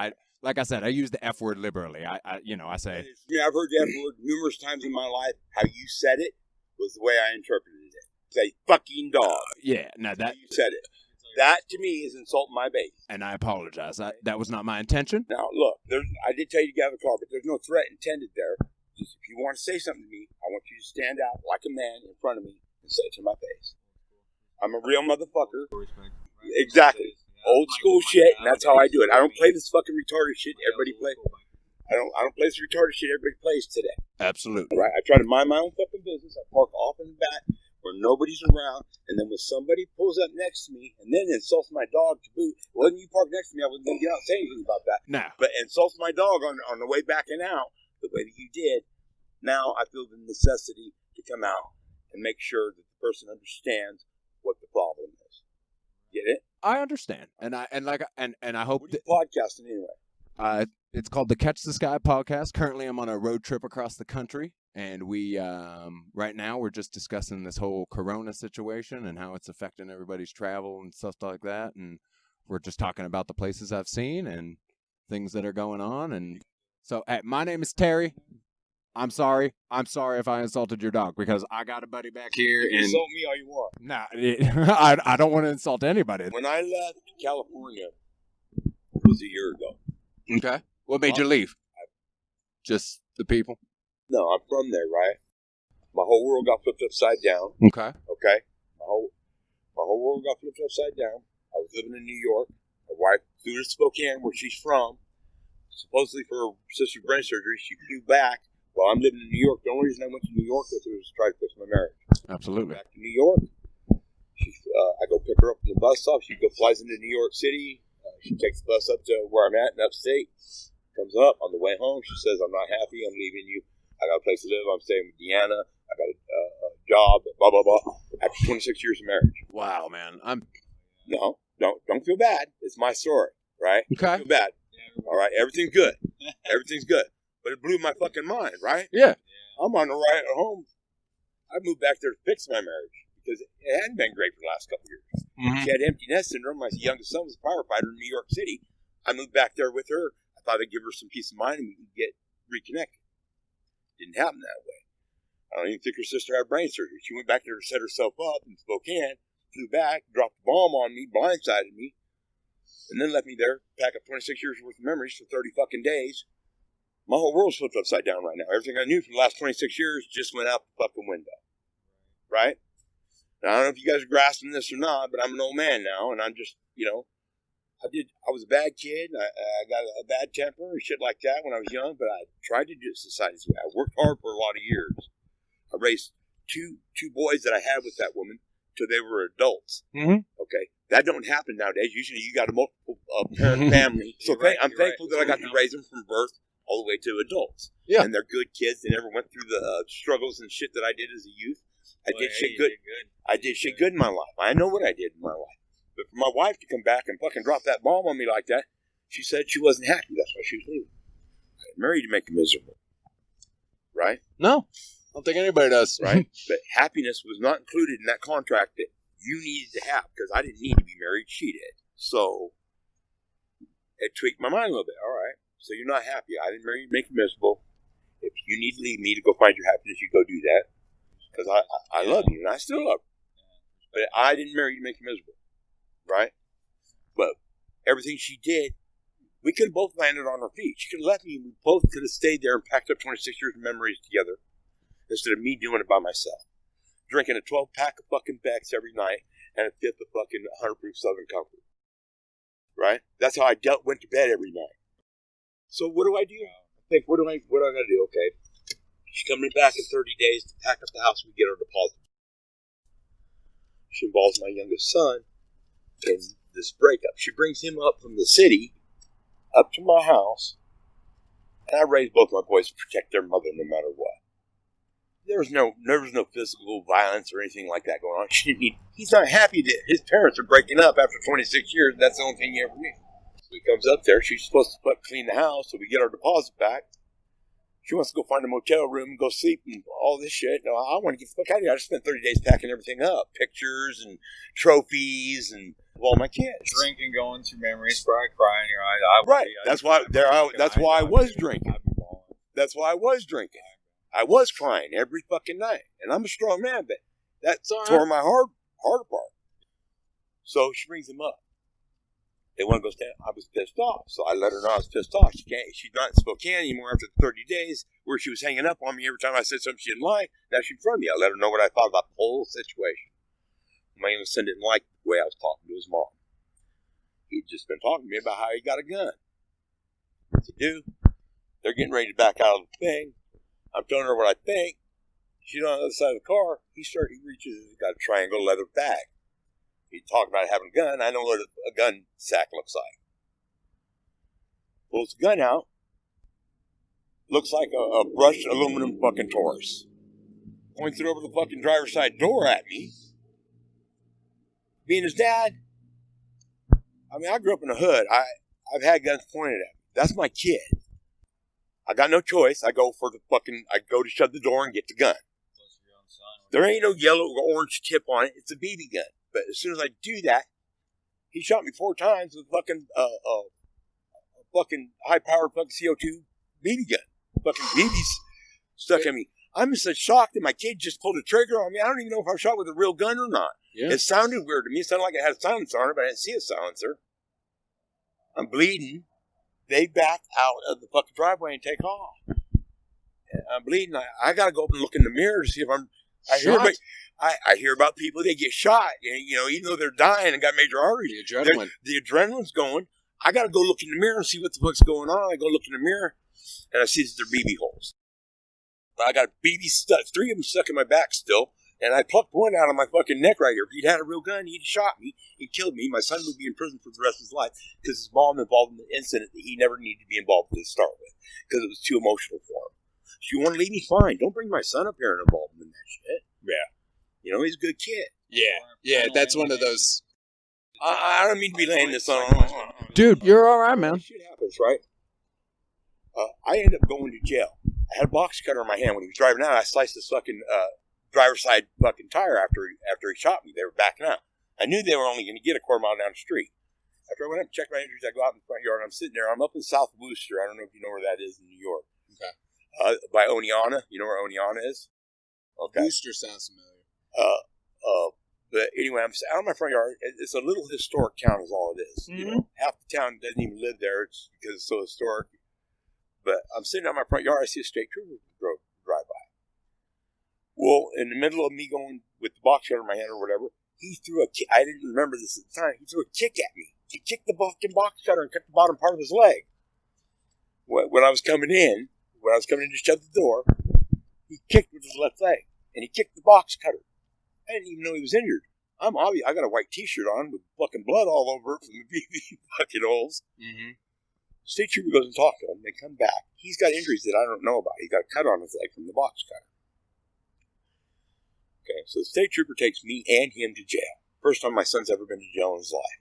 Like I said, I use the F word liberally. I say. Yeah, I've heard the F word numerous times in my life. How you said it was the way I interpreted it. Say fucking dog. Yeah, no, that you said it. That to me is insulting my baby. And I apologize. That was not my intention. Now look, I did tell you to get out of the car, but there's no threat intended there. Just if you want to say something to me, I want you to stand out like a man in front of me and say it to my face. I'm a real motherfucker. Exactly. Old school shit, and that's how I do it. I don't play this fucking retarded shit everybody plays. I don't play this retarded shit everybody plays today. Absolutely. Right? I try to mind my own fucking business. I park off in the back where nobody's around, and then when somebody pulls up next to me and then insults my dog to boot, when you park next to me, I wasn't going to get out and say anything about that. No. But insults my dog on the way backing out, the way that you did, now I feel the necessity to come out and make sure that the person understands what the problem is. Get it? I understand, and I hope what are you podcasting anyway? It's called the Catch the Sky podcast. Currently, I'm on a road trip across the country, and we right now we're just discussing this whole Corona situation and how it's affecting everybody's travel and stuff like that. And we're just talking about the places I've seen and things that are going on. And so, my name is Terry. I'm sorry if I insulted your dog, because I got a buddy back here. You can insult me all you want. Nah, I don't want to insult anybody. When I left California, it was a year ago. Okay. What made you leave? Just the people? No, I'm from there, right? My whole world got flipped upside down. Okay. Okay? My whole world got flipped upside down. I was living in New York. My wife flew to Spokane, where she's from, supposedly for her sister's brain surgery. She flew back. Well, I'm living in New York. The only reason I went to New York was to try to fix my marriage. Absolutely. Back to New York. I go pick her up from the bus stop. She flies into New York City. She takes the bus up to where I'm at in upstate. Comes up on the way home. She says, "I'm not happy. I'm leaving you. I got a place to live. I'm staying with Deanna. I got a job. Blah blah blah." After 26 years of marriage. Wow, man. No, don't feel bad. It's my story, right? Okay. Don't feel bad. All right, everything's good. Everything's good. But it blew my fucking mind, right? Yeah. I'm on the ride at home. I moved back there to fix my marriage because it hadn't been great for the last couple of years. Mm-hmm. She had empty nest syndrome. My youngest son was a firefighter in New York City. I moved back there with her. I thought I'd give her some peace of mind and we could get reconnected. Didn't happen that way. I don't even think her sister had brain surgery. She went back there to set herself up in Spokane, flew back, dropped the bomb on me, blindsided me, and then left me there, pack up 26 years worth of memories for 30 fucking days. My whole world's flipped upside down right now. Everything I knew for the last 26 years just went out the fucking window. Right? And I don't know if you guys are grasping this or not, but I'm an old man now, and I'm just, I was a bad kid. I got a bad temper and shit like that when I was young, but I tried to do society's way. I worked hard for a lot of years. I raised two boys that I had with that woman till they were adults. Mm-hmm. Okay? That don't happen nowadays. Usually you got a multiple parent family. So I'm thankful that I got to raise them from birth all the way to adults. Yeah. And they're good kids. They never went through the struggles and shit that I did as a youth. I did shit good. I did shit good in my life. I know what I did in my life. But for my wife to come back and fucking drop that bomb on me like that, she said she wasn't happy. That's why she was leaving. I didn't marry to make you miserable. Right? No. I don't think anybody does. Right? But happiness was not included in that contract that you needed to have because I didn't need to be married. She did. So it tweaked my mind a little bit. All right, so you're not happy. I didn't marry you to make you miserable. If you need to leave me to go find your happiness, you go do that. Because I love you, and I still love you. But I didn't marry you to make you miserable, right? But everything she did, we could have both landed on our feet. She could have left me, and we both could have stayed there and packed up 26 years of memories together instead of me doing it by myself. Drinking a 12-pack of fucking Becks every night and a fifth of fucking 100 proof Southern Comfort. Right? That's how I went to bed every night. So what do? I think, what do I gotta do? Okay. She's coming back in 30 days to pack up the house and we get her deposit. She involves my youngest son in this breakup. She brings him up from the city up to my house, and I raised both my boys to protect their mother no matter what. There was no physical violence or anything like that going on. He's not happy that his parents are breaking up after 26 years. That's the only thing he ever knew. So he comes up there. She's supposed to clean the house, so we get our deposit back. She wants to go find a motel room and go sleep and all this shit. No, I want to get the fuck out of here. I just spent 30 days packing everything up. Pictures and trophies and all my kids. Drinking, going through memories, probably crying in your eyes. Right. That's why I was drinking. That's why I was drinking. I was crying every fucking night. And I'm a strong man, but that tore my heart apart. So she brings him up. They want to go stand. I was pissed off, so I let her know I was pissed off. She's not in Spokane anymore after 30 days, where she was hanging up on me every time I said something she didn't like. Now she's in front of me. I let her know what I thought about the whole situation. My youngest son didn't like the way I was talking to his mom. He'd just been talking to me about how he got a gun. What's he do? They're getting ready to back out of the thing. I'm telling her what I think. She's on the other side of the car. He reaches, he's got a triangle leather bag. He's talking about having a gun. I know what a gun sack looks like. Pulls the gun out. Looks like a brushed aluminum fucking Taurus. Points it over the fucking driver's side door at me. Being his dad, I mean, I grew up in the hood. I've had guns pointed at me. That's my kid. I got no choice. I go to shut the door and get the gun. There ain't no yellow or orange tip on it. It's a BB gun. But as soon as I do that, he shot me 4 times with fucking high-powered fucking CO2 BB gun. Fucking BBs stuck at me. I'm in such shock that my kid just pulled a trigger on me. I don't even know if I shot with a real gun or not. Yeah. It sounded weird to me. It sounded like it had a silencer on it, but I didn't see a silencer. I'm bleeding. They back out of the fucking driveway and take off. I'm bleeding. I got to go up and look in the mirror to see if I'm... I hear about people, they get shot, you know, even though they're dying and got major arteries. The adrenaline's going. I got to go look in the mirror and see what the fuck's going on. I go look in the mirror, and I see that they're BB holes. But I got BB stuck, 3 of them stuck in my back still, and I plucked one out of my fucking neck right here. If he'd had a real gun, he'd have shot me. He'd killed me. My son would be in prison for the rest of his life because his mom involved in the incident that he never needed to be involved with to start with because it was too emotional for him. If you want to leave me, fine. Don't bring my son up here and involve him in that shit. Yeah. You know, he's a good kid. Yeah, that's one of those. I don't mean to be laying this on. Dude, you're all right, man. Shit happens, right? I ended up going to jail. I had a box cutter in my hand when he was driving out. I sliced his fucking driver's side fucking tire after he shot me. They were backing out. I knew they were only going to get a quarter mile down the street. After I went up and checked my injuries, I go out in the front yard. I'm sitting there. I'm up in South Worcester. I don't know if you know where that is in New York. Okay. By Oneonta. You know where Oneonta is? Okay. Worcester sounds familiar. But anyway, I'm out in my front yard. It's a little historic town is all it is. Mm-hmm. You know, half the town doesn't even live there. It's because it's so historic. But I'm sitting out in my front yard. I see a state trooper drive by. Well, in the middle of me going with the box cutter in my hand or whatever, he threw a kick. I didn't remember this at the time. He threw a kick at me. He kicked the fucking box cutter and cut the bottom part of his leg. When I was coming in to shut the door, he kicked with his left leg. And he kicked the box cutter. I didn't even know he was injured. I got a white T-shirt on with fucking blood all over it from the BB fucking holes. Mm-hmm. State trooper goes and talks to him. They come back. He's got injuries that I don't know about. He got a cut on his leg from the box cutter. Okay, so the state trooper takes me and him to jail. First time my son's ever been to jail in his life.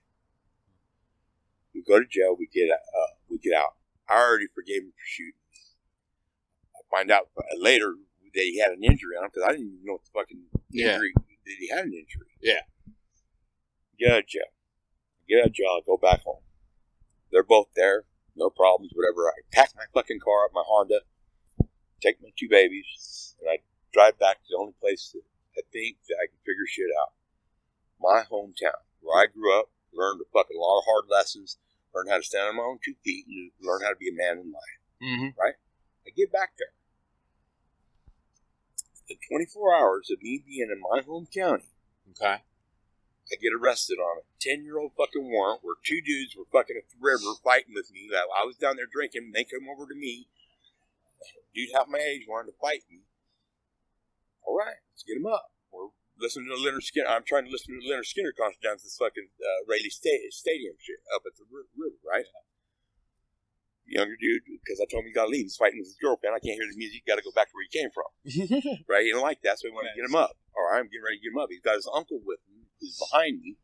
We go to jail. We get out. I already forgave him for shooting. I find out later that he had an injury on him because I didn't even know what the fucking injury that he had an injury. Yeah. Get out of jail. I go back home. They're both there. No problems, whatever. I pack my fucking car up, my Honda, take my 2 babies, and I drive back to the only place that I think that I can figure shit out. My hometown, where I grew up, learned a fucking lot of hard lessons, learned how to stand on my own 2 feet, and learn how to be a man in life. Mm-hmm. Right? I get back there. In 24 hours of me being in my home county, Okay. I get arrested on a 10-year-old fucking warrant where 2 dudes were fucking at the river fighting with me. I was down there drinking, and they come over to me. Dude half my age wanted to fight me. All right, let's get him up. We're listening to Leonard Skinner. I'm trying to listen to the Leonard Skinner concert down at this fucking Rayleigh Stadium shit up at the river, right? Younger dude, because I told him he got to leave. He's fighting with his girlfriend. I can't hear the music. Got to go back to where he came from. Right? He didn't like that, so he wanted to get him up. All right, I'm getting ready to get him up. He's got his uncle with him, who's behind me.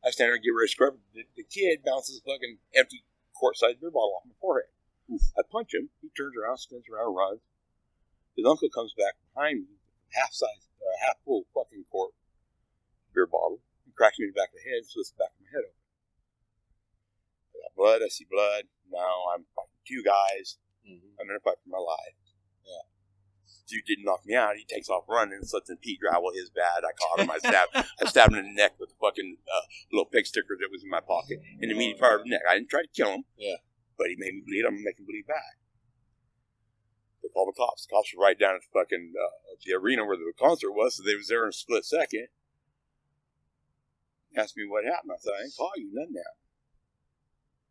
I stand there and get ready to scrub. The kid bounces a fucking empty quart-sized beer bottle off my forehead. I punch him. He turns around, spins around, and runs. His uncle comes back behind me, half full fucking quart beer bottle. He cracks me in the back of the head, splits the back of my head open. I got blood. I see blood. Now I'm fighting 2 guys. Mm-hmm. I'm in a fight for my life. Yeah. Dude didn't knock me out. He takes off running and slips in pea gravel. His bad. I caught him. I stabbed him in the neck with a fucking little pig sticker that was in my pocket in the immediate part of the neck. I didn't try to kill him. Yeah. But he made me bleed. I'm going to make him bleed back. They called the cops. The cops were right down at the fucking the arena where the concert was, so they was there in a split second. Asked me what happened. I said, I didn't call you, none now.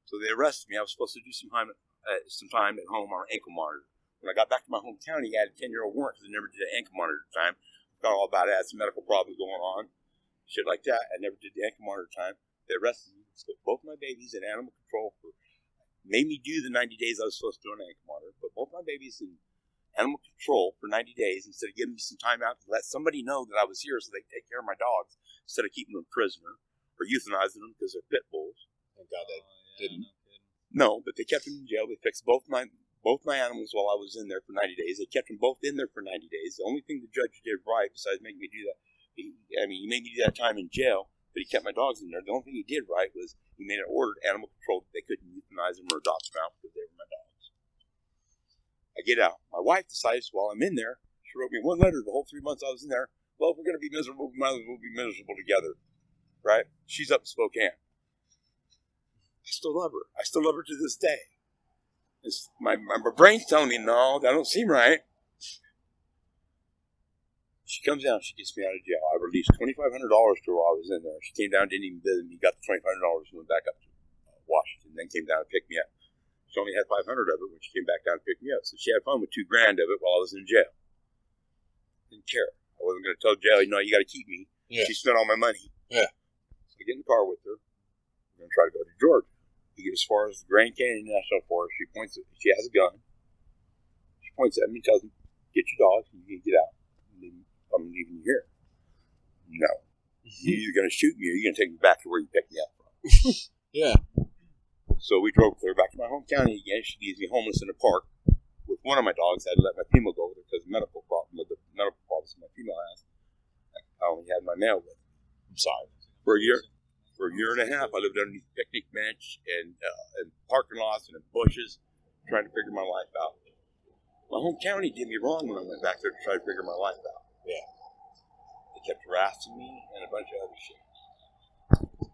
So they arrested me. I was supposed to do some time at home on an ankle monitor. When I got back to my home county, I had a 10-year-old warrant because I never did an ankle monitor time. Forgot all about it. I had some medical problems going on, shit like that. I never did the ankle monitor time. They arrested me, put both my babies in animal control made me do the 90 days I was supposed to do an ankle monitor, but both my babies in animal control for 90 days instead of giving me some time out to let somebody know that I was here so they could take care of my dogs instead of keeping them prisoner or euthanizing them because they're pit bulls. Thank God they didn't. No, but they kept them in jail. They fixed both my animals while I was in there for 90 days. They kept them both in there for 90 days. The only thing the judge did right, besides making me do that, he made me do that time in jail, but he kept my dogs in there. The only thing he did right was he made an order to animal control that they couldn't euthanize them or adopt them out because they were my dogs. I get out. My wife decides while I'm in there, she wrote me 1 letter the whole 3 months I was in there. Well, if we're going to be miserable, we might as well be miserable together. Right? She's up in Spokane. I still love her. I still love her to this day. My brain's telling me, no, that don't seem right. She comes down, she gets me out of jail. I released $2,500 to her while I was in there. She came down, didn't even visit me, got the $2,500 and went back up to Washington, then came down and picked me up. She only had 500 of it when she came back down to pick me up. So she had fun with $2,000 of it while I was in jail. Didn't care. I wasn't going to tell jail, no, you got to keep me. Yeah. She spent all my money. Yeah. So I get in the car with her. We're going to try to go to Georgia. We get as far as the Grand Canyon National Forest. She points at me. She has a gun. She points at me and tells me, get your dogs and you can get out. I'm leaving you here. No. You're either going to shoot me or you're going to take me back to where you picked me up from. Yeah. So we drove clear back to my home county again. She leaves me homeless in a park with one of my dogs. I had to let my female go with her because of the medical problems my female has. I only had my male with me. I'm sorry. For a year and a half, I lived underneath a picnic bench and parking lots and in bushes trying to figure my life out. My home county did me wrong when I went back there to try to figure my life out. Yeah. They kept harassing me and a bunch of other shit.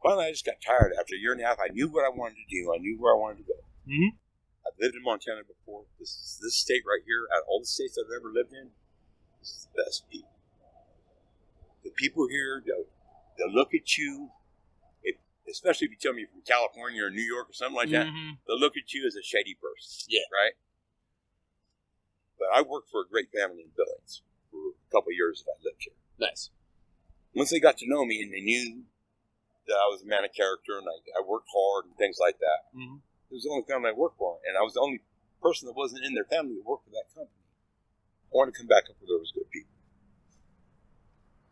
Finally, I just got tired. After a year and a half, I knew what I wanted to do. I knew where I wanted to go. Mm-hmm. I've lived in Montana before. This state right here, out of all the states I've ever lived in, this is the best people. The people here, they'll look at you, especially if you tell me you're from California or New York or something like that, they'll look at you as a shady person. Yeah. Right? But I worked for a great family in Billings for a couple of years that I lived here. Nice. Once they got to know me and they knew that I was a man of character and I worked hard and things like that, it was the only family I worked for. And I was the only person that wasn't in their family that worked for that company. I wanted to come back up where there was good people.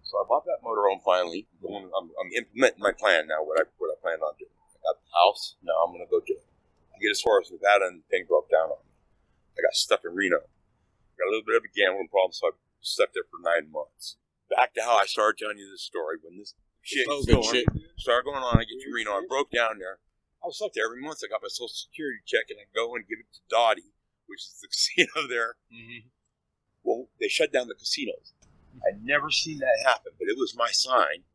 So I bought that motorhome finally. I'm implementing my plan now, what I planned on doing. I got the house. Now I'm going to go do it. I get as far as Nevada and the thing broke down on me. I got stuck in Reno. Got a little bit of a gambling problem, so I stuck there for 9 months. Back to how I started telling you this story. When this started going on, I get to Reno. I broke down there. I was stuck there every month. I got my Social Security check, and I go and give it to Dottie, which is the casino there. Mm-hmm. Well, they shut down the casinos. I'd never seen that happen, but it was my sign.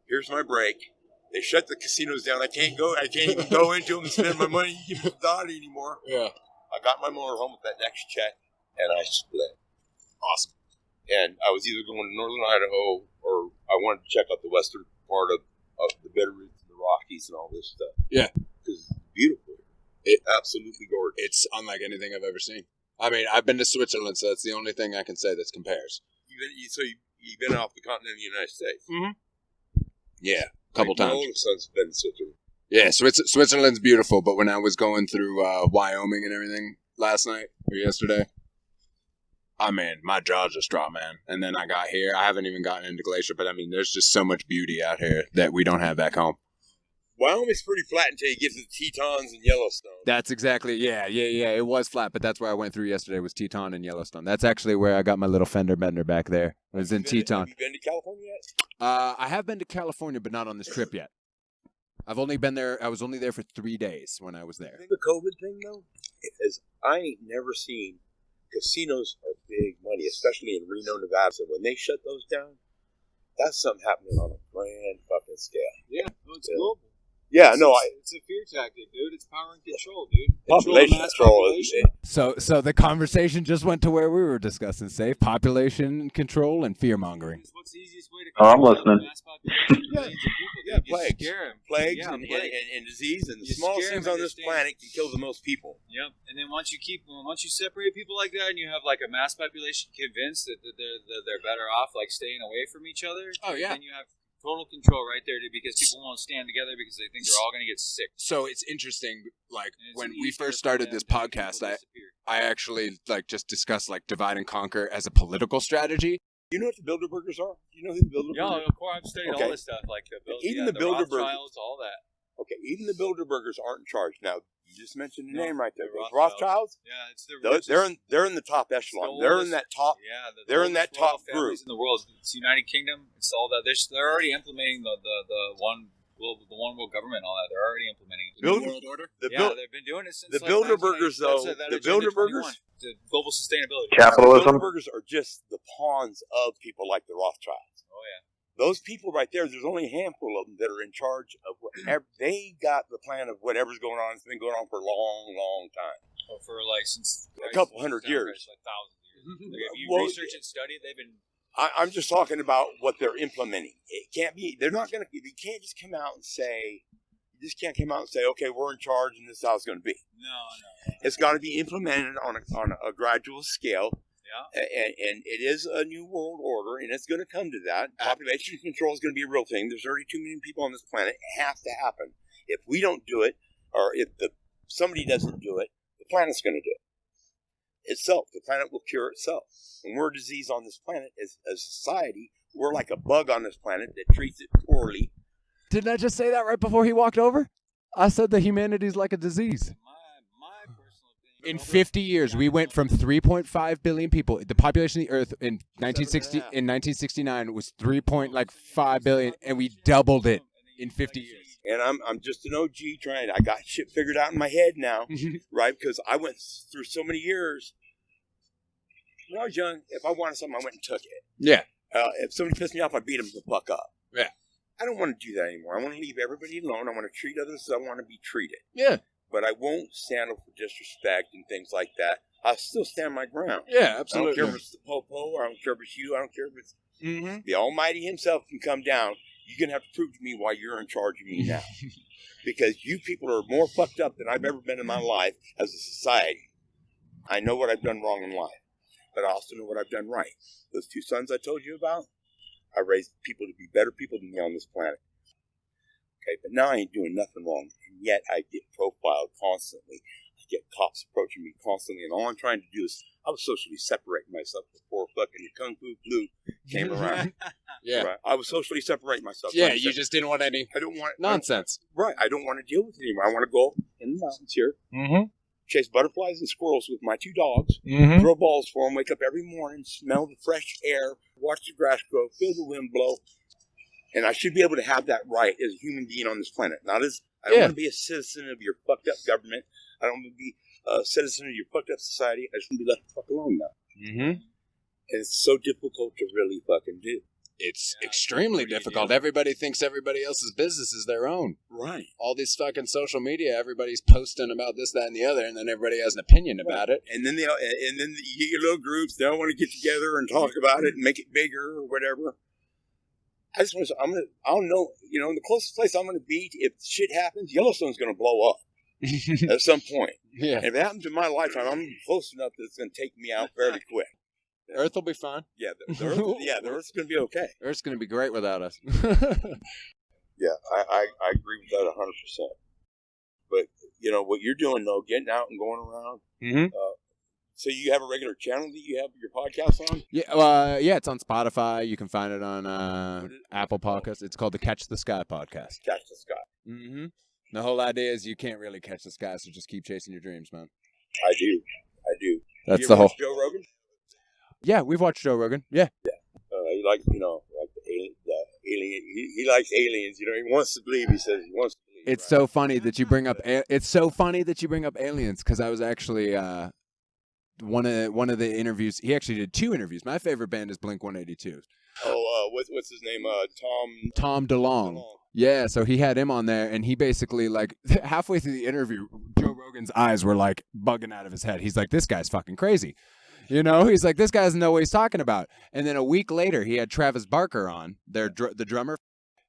Here's my break. They shut the casinos down. I can't even go into them and spend my money and give it to Dottie anymore. Yeah. I got my motor home with that next check, and I split. Awesome. And I was either going to northern Idaho, or I wanted to check out the western part of the Bitterroots and the Rockies and all this stuff. Yeah. Because it's beautiful. It's absolutely gorgeous. It's unlike anything I've ever seen. I mean, I've been to Switzerland, so that's the only thing I can say that compares. You've been off the continent of the United States? Mm-hmm. Yeah, a couple times. My older son's been in Switzerland. Yeah, Switzerland's beautiful, but when I was going through Wyoming and everything last night or yesterday, I mean, my jaws just dropped, man. And then I got here. I haven't even gotten into Glacier, but I mean, there's just so much beauty out here that we don't have back home. Wyoming's pretty flat until you get to the Tetons and Yellowstone. That's exactly, yeah. It was flat, but that's where I went through yesterday was Teton and Yellowstone. That's actually where I got my little fender bender back there. It was in Teton. Have you been to California yet? I have been to California, but not on this trip yet. I've only been there. I was only there for 3 days when I was there. I think the COVID thing, though, is I ain't never seen casinos are big money, especially in Reno, Nevada. So when they shut those down, that's something happening on a grand fucking scale. Yeah, it's global. Yeah, it's a fear tactic, dude. It's power and control, dude. Population control. So the conversation just went to where we were discussing safe population control and fear mongering. What's the easiest way to I'm listening. Plagues and disease, and the smallest things on this planet can kill the most people. Yep. And then once you separate people like that, and you have like a mass population convinced that they're better off like staying away from each other. Oh yeah. Then you have total control right there, dude, because people won't stand together because they think they're all going to get sick. So it's interesting, like, when we first started this podcast, I actually, like, just discussed, like, divide and conquer as a political strategy. You know what the Bilderbergers are? You know who the Bilderbergers are? Yeah, of course, I've studied all this stuff, like the Rothschilds, all that. Okay, even the Bilderbergers aren't in charge. Now, you just mentioned the name right there. The Rothschilds? Yeah, it's they're in the top echelon. They're in that top. Yeah, they're in that top group in the world. It's the United Kingdom. It's all that. They're already implementing the one world government. All that they're already implementing the New World Order. They've been doing it since the Bilderbergers, though. The Bilderbergers, the global sustainability. Capitalism. The Bilderbergers are just the pawns of people like the Rothschilds. Oh yeah. Those people right there, there's only a handful of them that are in charge of whatever. They got the plan of whatever's going on. It's been going on for a long, long time. Oh, for like since a couple hundred years. Like thousands of years. Like if you research and study it, they've been. I'm just talking about what they're implementing. It can't be. They're not going to. You can't just come out and say. You just can't come out and say, okay, we're in charge and this is how it's going to be. No. It's got to be implemented on a gradual scale. Yeah. And it is a new world order, and it's going to come to that. Population control is going to be a real thing. There's already 2 million people on this planet. It has to happen. If we don't do it, or if somebody doesn't do it, the planet's going to do it itself. The planet will cure itself. When we're a disease on this planet, as a society, we're like a bug on this planet that treats it poorly. Didn't I just say that right before he walked over? I said that humanity's like a disease. In 50 years, we went from 3.5 billion people. The population of the Earth in 1969 was 3.5 billion, and we doubled it in 50 years. And I'm just an OG trying. I got shit figured out in my head now, right? Because I went through so many years. When I was young, if I wanted something, I went and took it. Yeah. If somebody pissed me off, I beat them the fuck up. Yeah. I don't want to do that anymore. I want to leave everybody alone. I want to treat others as I want to be treated. Yeah. But I won't stand up for disrespect and things like that. I'll still stand my ground. Yeah, absolutely. I don't care if it's the Popo, or I don't care if it's you, I don't care if it's the Almighty himself can come down. You're going to have to prove to me why you're in charge of me now. Because you people are more fucked up than I've ever been in my life as a society. I know what I've done wrong in life, but I also know what I've done right. Those 2 sons I told you about, I raised people to be better people than me on this planet. Okay, but now I ain't doing nothing wrong, and yet I get profiled constantly. I get cops approaching me constantly, and all I'm trying to do is, I was socially separating myself before fucking Kung Fu Blue came around. Yeah. Right? I was socially separating myself. Yeah, you just didn't want any I don't want nonsense. I don't want to deal with it anymore. I want to go in the mountains here, chase butterflies and squirrels with my 2 dogs, throw balls for them, wake up every morning, smell the fresh air, watch the grass grow, feel the wind blow. And I should be able to have that right as a human being on this planet. Not as I don't want to be a citizen of your fucked up government. I don't want to be a citizen of your fucked up society. I just want to be left the fuck alone now. Mm-hmm. And it's so difficult to really fucking do. It's extremely difficult. Everybody thinks everybody else's business is their own. Right. All these fucking social media, everybody's posting about this, that, and the other, and then everybody has an opinion about it. And then you get your little groups. They all want to get together and talk about it and make it bigger or whatever. I just want to. I'll know. You know, in the closest place I'm going to be, if shit happens, Yellowstone's going to blow up at some point. Yeah. And if it happens in my lifetime, I'm close enough that it's going to take me out fairly quick. Earth will be fine. Yeah, the Earth's going to be okay. Earth's going to be great without us. Yeah, I agree with that 100%. But you know what you're doing though, getting out and going around. Mm-hmm. So you have a regular channel that you have your podcast on? Yeah, it's on Spotify. You can find it on Apple Podcasts. It's called the Catch the Sky podcast. Catch the Sky. Mm-hmm. The whole idea is you can't really catch the sky, so just keep chasing your dreams, man. I do. That's you the ever whole. watch Joe Rogan? Yeah, we've watched Joe Rogan. Yeah. He likes, like the alien. He likes aliens. You know, he wants to believe. He says he wants to believe. It's so funny that you bring up. It's so funny that you bring up aliens because I was actually one of the interviews. He actually did 2 interviews. My favorite band is Blink-182. Oh, what's his name? Tom DeLonge. Yeah, so he had him on there, and he basically, like, halfway through the interview, Joe Rogan's eyes were, like, bugging out of his head. He's like, this guy's fucking crazy. You know, he's like, this guy doesn't know what he's talking about. And then a week later, he had Travis Barker on, the drummer,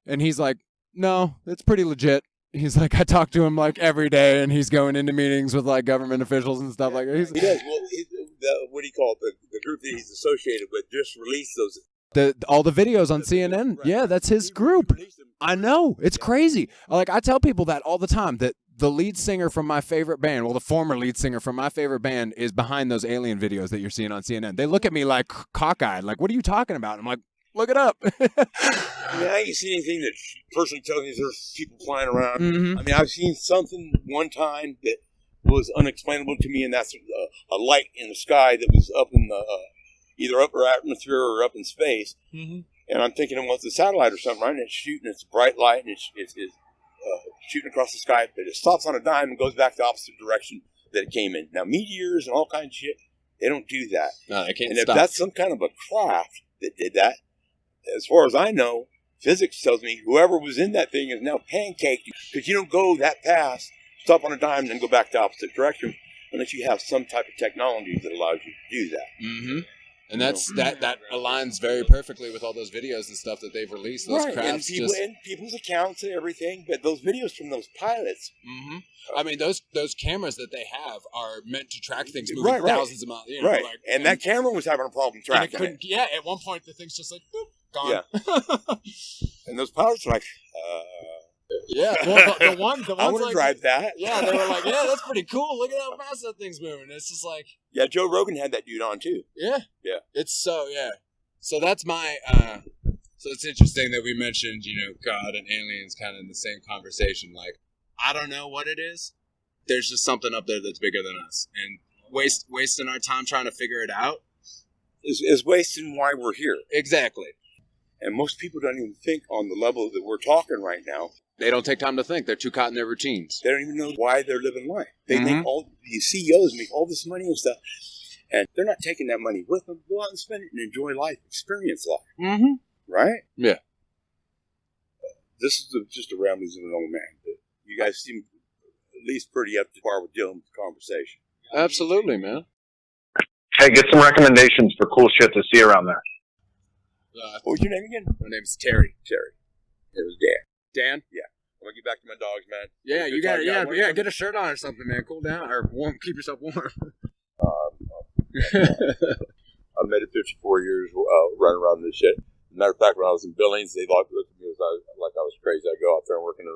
and he's like, no, it's pretty legit. He's like, I talk to him, like, every day, and he's going into meetings with, like, government officials and stuff like that. He does. Well, what do you call it? The group that he's associated with just released those. All the videos on CNN. Right. Yeah, that's his group. I know. It's crazy. Like, I tell people that all the time, that the lead singer from my favorite band, well, the former lead singer from my favorite band is behind those alien videos that you're seeing on CNN. They look at me like cockeyed, like, what are you talking about? I'm like, look it up. I mean, I ain't seen anything that personally tells me there's people flying around. Mm-hmm. I mean, I've seen something one time that was unexplainable to me, and that's a light in the sky that was up in the either upper atmosphere or up in space. Mm-hmm. And I'm thinking it was a satellite or something, right? And it's shooting, it's a bright light, and it's shooting across the sky, but it stops on a dime and goes back the opposite direction that it came in. Now, meteors and all kinds of shit, they don't do that. No, they can't And stop. if that's some kind of a craft that did that, as far as I know, physics tells me whoever was in that thing is now pancaked, because you don't go that fast, stop on a dime, and then go back the opposite direction unless you have some type of technology that allows you to do that. Mm-hmm. And that's that aligns very perfectly with all those videos and stuff that they've released. Those Right, crafts and people's accounts and everything, but those videos from those pilots. Mm-hmm. I mean, those cameras that they have are meant to track things moving Right. thousands of miles. You know, Right, like, and that camera was having a problem tracking it. Yeah, at one point the thing's just like, boop, gone. Yeah. And those pilots were like, Yeah, well, the I ones want to like, drive that. yeah, they were like, yeah, that's pretty cool. Look at how fast that thing's moving. It's just like, Yeah, Joe Rogan had that dude on too. yeah. It's so, yeah. So that's my. So it's interesting that we mentioned, God and aliens kind of in the same conversation. Like, I don't know what it is. There's just something up there that's bigger than us, and wasting our time trying to figure it out Is wasting why we're here. Exactly. And most people don't even think on the level that we're talking right now. They don't take time to think. They're too caught in their routines. They don't even know why they're living life. They Mhm. make all these CEOs make all this money and stuff, and they're not taking that money with them. Go out and spend it and enjoy life, experience life. Mm-hmm. Right? Yeah. This is just a ramblings of an old man. But you guys seem at least pretty up to par with dealing with the conversation. Absolutely, man. Hey, get some recommendations for cool shit to see around there. What was your name again? My name's Terry. Terry. It was Dan. Dan? Yeah. I'm going to get back to my dogs, man. Yeah, Good you got talking. yeah. Get a shirt on or something, man. Cool down or warm. Keep yourself warm. I made it 54 years running around this shit. Matter of fact, when I was in Billings, they looked at me like I was crazy. I go out there and work in the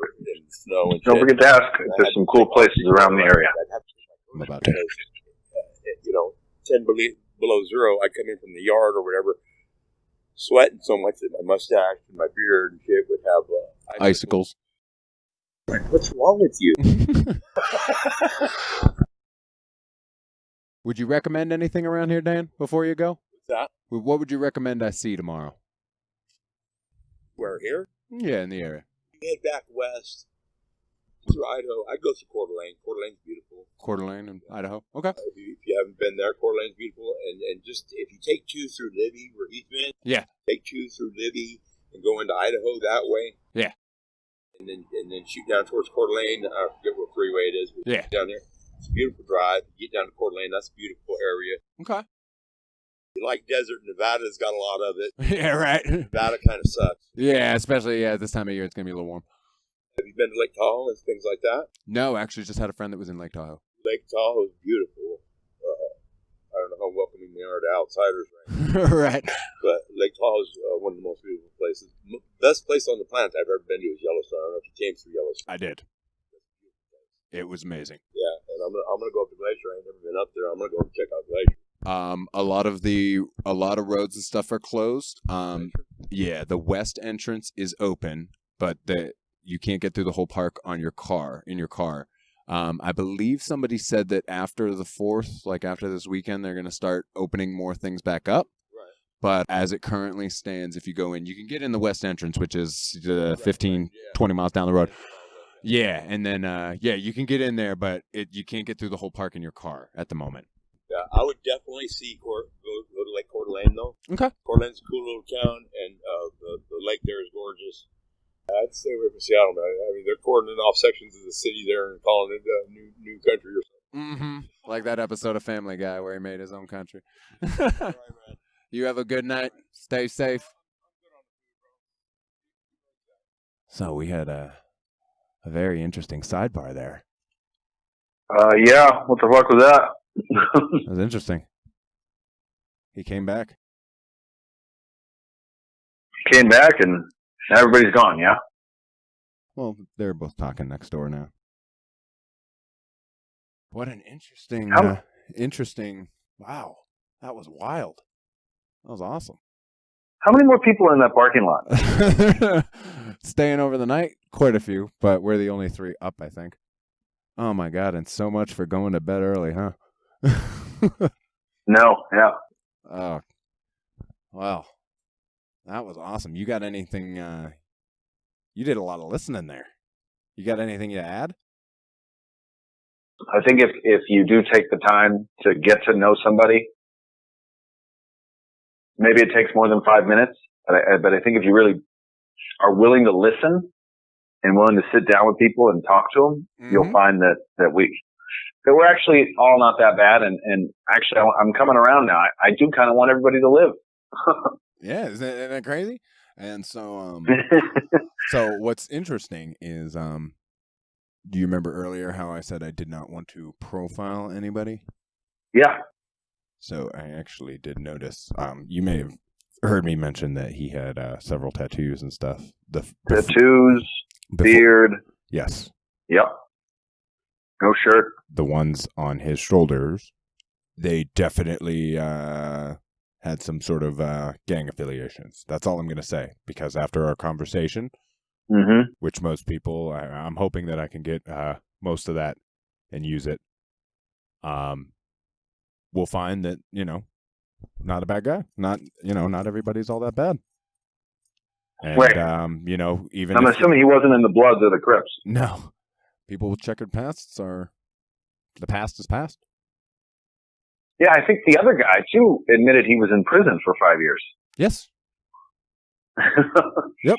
snow and Don't shit. forget to ask if there's some cool places around the area. I'm about to. 10 below zero, I come in from the yard or whatever, sweating so much that my mustache and my beard and shit would have Icicles. Like, what's wrong with you? Would you recommend anything around here, Dan, before you go? What's that? What would you recommend I see tomorrow? Where, here? Yeah, in the area. Head back west through Idaho. I'd go through Coeur d'Alene. Coeur d'Alene's beautiful. Coeur d'Alene in Idaho. Okay. If you haven't been there, Coeur d'Alene's beautiful. And just if you take 2 through Libby, where he's been, take 2 through Libby and go into Idaho that way. Yeah. And then shoot down towards Coeur d'Alene. I forget what freeway it is. Yeah. Down there. It's a beautiful drive. You get down to Coeur d'Alene. That's a beautiful area. Okay. You like desert, Nevada's got a lot of it. Yeah, right. Nevada kind of sucks. Yeah, especially this time of year, it's going to be a little warm. Have you been to Lake Tahoe and things like that? No, actually, just had a friend that was in Lake Tahoe. Lake Tahoe is beautiful. I don't know how welcoming they are to outsiders right now. Right. But Lake Tahoe is one of the most beautiful places. Best place on the planet I've ever been to is Yellowstone. I don't know if you came through Yellowstone. I did. It was amazing. Yeah, and I'm gonna go up to Glacier. I ain't never been up there. I'm gonna go check out Glacier. A lot of roads and stuff are closed. Yeah, the west entrance is open, but you can't get through the whole park in your car. I believe somebody said that after the 4th, like after this weekend, they're going to start opening more things back up. Right. But as it currently stands, if you go in, you can get in the west entrance, which is 15, 20 miles down the road. Yeah, and then, you can get in there, but you can't get through the whole park in your car at the moment. Yeah, I would definitely go to Lake Coeur d'Alene, though. Okay. Coeur d'Alene's a cool little town, and the lake there is gorgeous. I'd stay away from Seattle, man. I mean, they're cordoning off sections of the city there and calling it a new country or something. Mm-hmm. Like that episode of Family Guy where he made his own country. Right, man. You have a good night. Stay safe. So we had a very interesting sidebar there. Yeah. What the fuck was that? That was interesting. He came back. Came back and everybody's gone, yeah? Well, they're both talking next door now. What an interesting, wow. That was wild. That was awesome. How many more people are in that parking lot? Staying over the night? Quite a few, but we're the only 3 up, I think. Oh, my God, and so much for going to bed early, huh? No, yeah. Oh, wow. That was awesome. You got anything, you did a lot of listening there. You got anything to add? I think if you do take the time to get to know somebody, maybe it takes more than 5 minutes, but I think if you really are willing to listen and willing to sit down with people and talk to them, you'll find that we're actually all not that bad. And actually, I'm coming around now. I do kind of want everybody to live. Yeah, isn't that crazy? And so, so what's interesting is, do you remember earlier how I said I did not want to profile anybody? Yeah. So I actually did notice. You may have heard me mention that he had several tattoos and stuff. Tattoos, beard. Yes. Yep. No shirt. The ones on his shoulders, they definitely had some sort of gang affiliations. That's all I'm going to say, because after our conversation, which most people, I'm hoping that I can get most of that and use it, we'll find that, not a bad guy. Not everybody's all that bad. And, Wait. Even I'm assuming he wasn't in the Bloods or the Crips. No. People with checkered pasts the past is past. Yeah, I think the other guy, too, admitted he was in prison for 5 years. Yes. Yep.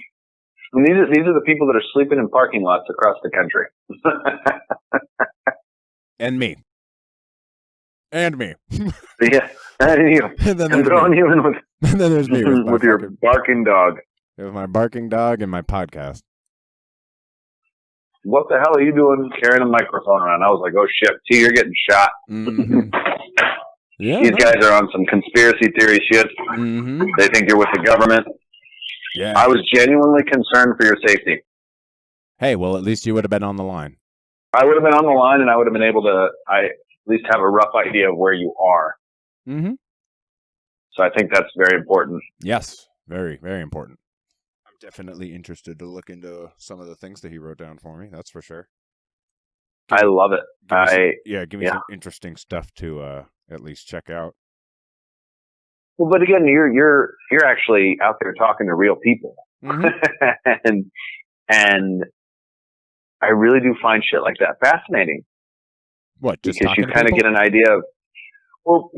And these are the people that are sleeping in parking lots across the country. And me. Yeah, and you. And then I'm throwing you in and then there's me with your barking dog. With my barking dog and my podcast. What the hell are you doing carrying a microphone around? I was like, oh shit, T, you're getting shot. Mm-hmm. Yeah, These guys are on some conspiracy theory shit. Mm-hmm. They think you're with the government. Yeah. I was genuinely concerned for your safety. Hey, well, at least you would have been on the line. I would have been on the line, and I would have been able to at least have a rough idea of where you are. Mm-hmm. So I think that's very important. Yes, very, very important. I'm definitely interested to look into some of the things that he wrote down for me. That's for sure. I love it. Give me some interesting stuff to at least check out. Well, but again, you're actually out there talking to real people. and I really do find shit like that fascinating. What? Just because you talking to kind of people? get an idea of, well,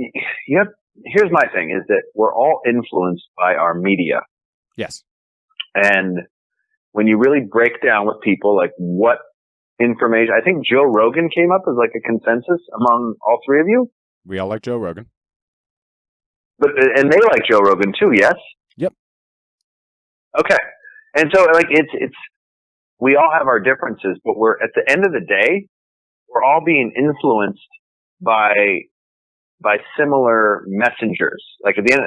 here's my thing is that we're all influenced by our media. Yes. And when you really break down with people, like what information, I think Joe Rogan came up as like a consensus among all three of you. We all like Joe Rogan. And they like Joe Rogan too, yes? Yep. Okay. And so like it's we all have our differences, but we're at the end of the day, we're all being influenced by similar messengers. Like at the end,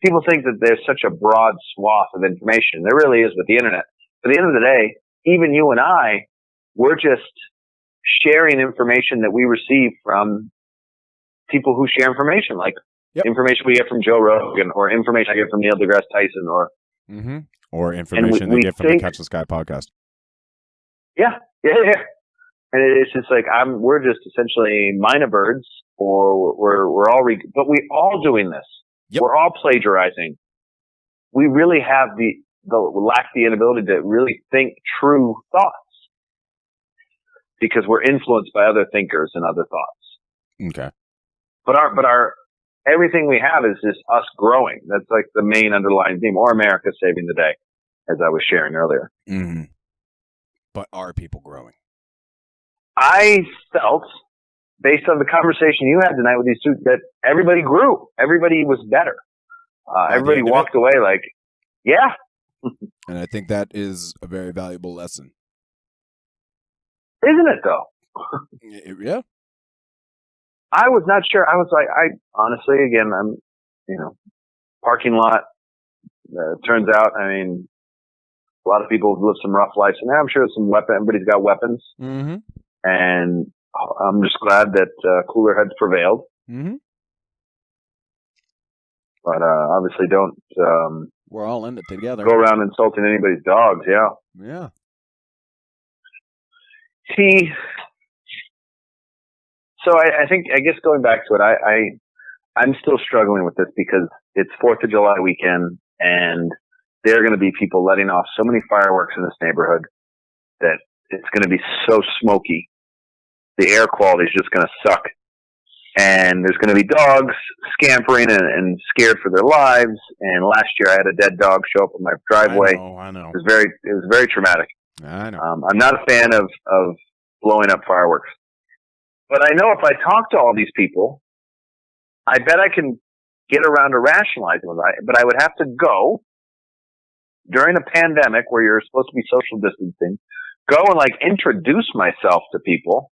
people think that there's such a broad swath of information. There really is with the internet. At the end of the day, even you and I, we're just sharing information that we receive from people who share information, like information we get from Joe Rogan, or information I get from Neil deGrasse Tyson, or information they get from the Catch the Sky podcast. Yeah. And it's just like we're just essentially minor birds, or we're all, but we all doing this. Yep. We're all plagiarizing. We really have lack the inability to really think true thoughts because we're influenced by other thinkers and other thoughts. Okay. But our everything we have is just us growing. That's like the main underlying theme, or America saving the day, as I was sharing earlier. Mm-hmm. But are people growing? I felt, based on the conversation you had tonight with these two, that everybody grew. Everybody was better. Everybody walked away like, yeah. And I think that is a very valuable lesson. Isn't it, though? Yeah. I was not sure. I was like, honestly, again, I'm, parking lot. Turns out, I mean, a lot of people live some rough lives, and I'm sure everybody's got weapons. Mm-hmm. And I'm just glad that cooler heads prevailed. Mm-hmm. But obviously, don't. We're all in it together. Go around insulting anybody's dogs. Yeah. Yeah. See. So I guess going back to it, I'm still struggling with this because it's 4th of July weekend, and there are going to be people letting off so many fireworks in this neighborhood that it's going to be so smoky. The air quality is just going to suck. And there's going to be dogs scampering and scared for their lives. And last year I had a dead dog show up in my driveway. I know. It was very traumatic. I know. I'm not a fan of blowing up fireworks. But I know if I talk to all these people, I bet I can get around to rationalizing it. But I would have to go during a pandemic where you're supposed to be social distancing, go and like introduce myself to people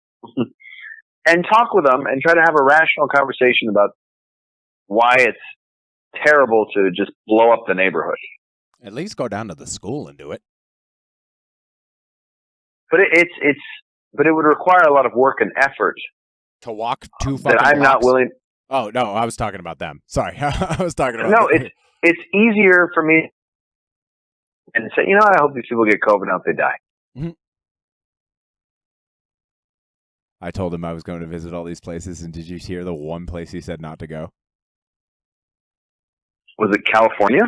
and talk with them and try to have a rational conversation about why it's terrible to just blow up the neighborhood. At least go down to the school and do it. But but it would require a lot of work and effort to walk 2 fucking that I'm blocks? not willing. Oh no, I was talking about them. Sorry, I was talking about. No, it's easier for me and say, I hope these people get COVID and I hope they die. Mm-hmm. I told him I was going to visit all these places, and did you hear the one place he said not to go? Was it California?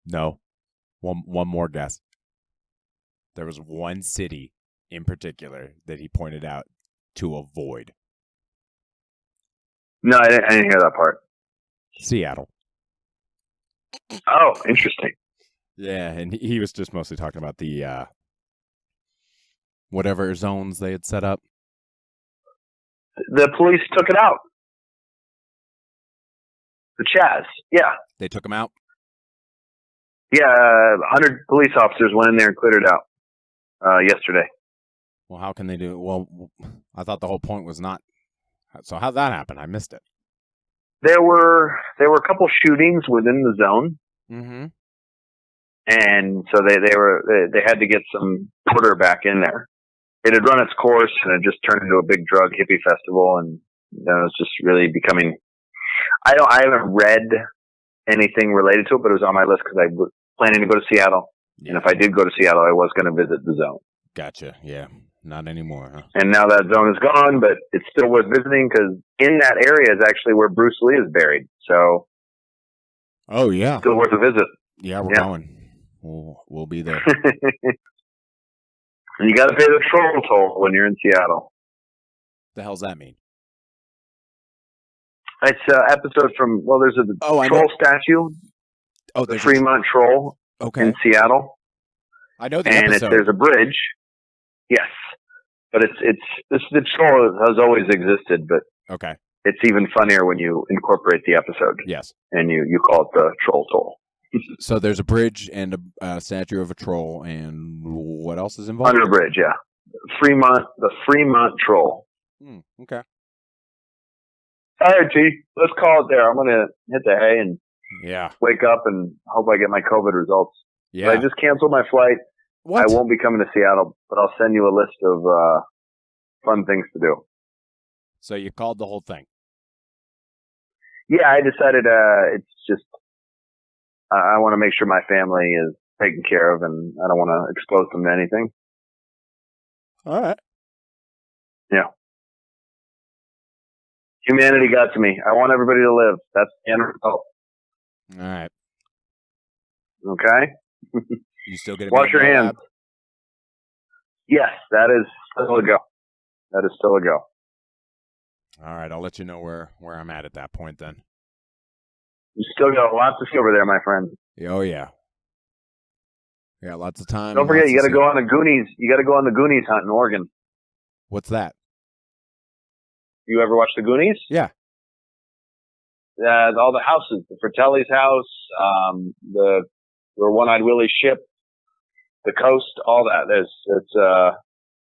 No. One more guess. There was one city in particular that he pointed out to avoid. No, I didn't hear that part. Seattle. Oh, interesting. Yeah, and he was just mostly talking about the whatever zones they had set up. The police took it out. The CHAZ, yeah. They took him out? Yeah, 100 police officers went in there and cleared it out yesterday. Well, how can they do it? Well, I thought the whole point was not. So how'd that happen? I missed it. There were a couple shootings within the zone. Mm-hmm. And so they had to get some order back in there. It had run its course and it just turned into a big drug hippie festival, and it was just really becoming. I haven't read anything related to it, but it was on my list because I was planning to go to Seattle, and if I did go to Seattle, I was going to visit the zone. Gotcha. Yeah, not anymore, huh? And now that zone is gone, but it's still worth visiting because in that area is actually where Bruce Lee is buried. So, oh yeah, still worth a visit. Yeah, we're going. We'll be there. And you got to pay the troll toll when you're in Seattle. The hell's that mean? It's an episode from, there's a I troll know. statue, Oh, the Fremont troll in Seattle. I know the And episode. there's a bridge. Yes. But the troll has always existed, but Okay. it's even funnier when you incorporate the episode. Yes. And you call it the troll toll. So there's a bridge and a statue of a troll, and what else is involved? Under a bridge, yeah. The Fremont troll. Okay. All right, T. Let's call it there. I'm going to hit the hay and wake up and hope I get my COVID results. Yeah. But I just canceled my flight. What? I won't be coming to Seattle, but I'll send you a list of fun things to do. So you called the whole thing? Yeah, I decided it's just I want to make sure my family is taken care of, and I don't want to expose them to anything. All right. Yeah. Humanity got to me. I want everybody to live. That's the end result. All right. Okay? You still get Wash your hands. Yes, that is still a go. That is still a go. All right, I'll let you know where I'm at that point then. You still got lots to see over there, my friend. Oh yeah. Yeah, lots of time. Don't forget, you got to go on the Goonies. You got to go on the Goonies hunt in Oregon. What's that? You ever watch the Goonies? Yeah. All the houses, the Fratelli's house, the One-Eyed Willie's ship, the coast, all that.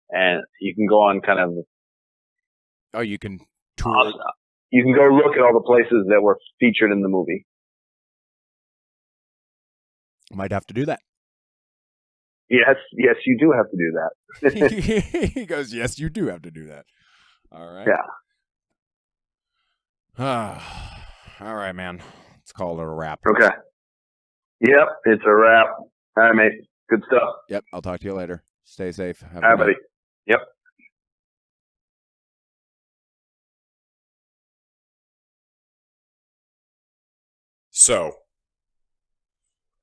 And you can go on kind of. Oh, you can tour. You can go look at all the places that were featured in the movie. Might have to do that. Yes, you do have to do that. He goes, yes, you do have to do that. All right. Yeah. All right, man. Let's call it a wrap. Okay. Yep, it's a wrap. All right, mate. Good stuff. Yep, I'll talk to you later. Stay safe. Have All right, buddy. Yep. So,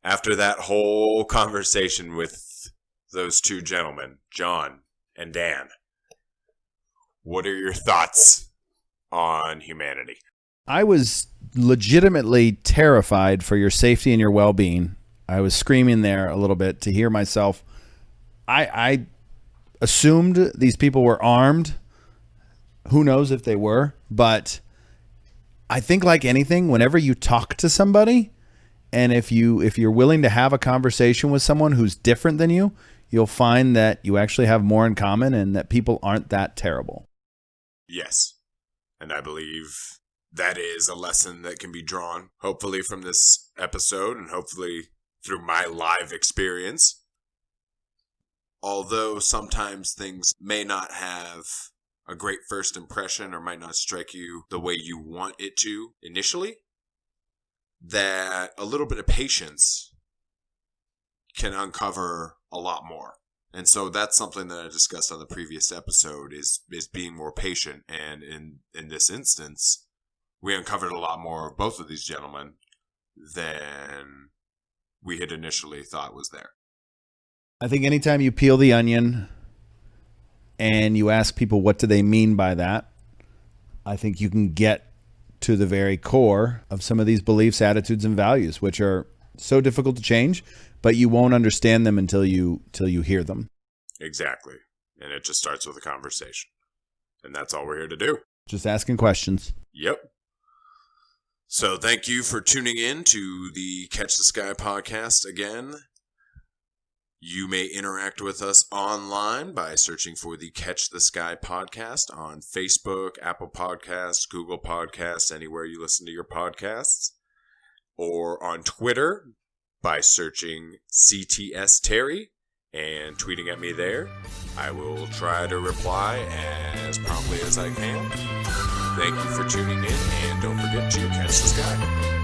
after that whole conversation with those two gentlemen, John and Dan, what are your thoughts on humanity? I was legitimately terrified for your safety and your well-being. I was screaming there a little bit to hear myself. I assumed these people were armed. Who knows if they were, but I think like anything, whenever you talk to somebody, and if you're willing to have a conversation with someone who's different than you, you'll find that you actually have more in common and that people aren't that terrible. Yes. And I believe that is a lesson that can be drawn, hopefully from this episode and hopefully through my live experience. Although sometimes things may not have a great first impression or might not strike you the way you want it to initially, that a little bit of patience can uncover a lot more. And so that's something that I discussed on the previous episode is being more patient. And in this instance, we uncovered a lot more of both of these gentlemen than we had initially thought was there. I think anytime you peel the onion and you ask people what do they mean by that, I think you can get to the very core of some of these beliefs, attitudes, and values, which are so difficult to change, but you won't understand them until you hear them. Exactly. And it just starts with a conversation. And that's all we're here to do. Just asking questions. Yep. So thank you for tuning in to the Catch the Sky podcast again. You may interact with us online by searching for the Catch the Sky podcast on Facebook, Apple Podcasts, Google Podcasts, anywhere you listen to your podcasts. Or on Twitter by searching CTS Terry and tweeting at me there. I will try to reply as promptly as I can. Thank you for tuning in, and don't forget to catch the sky.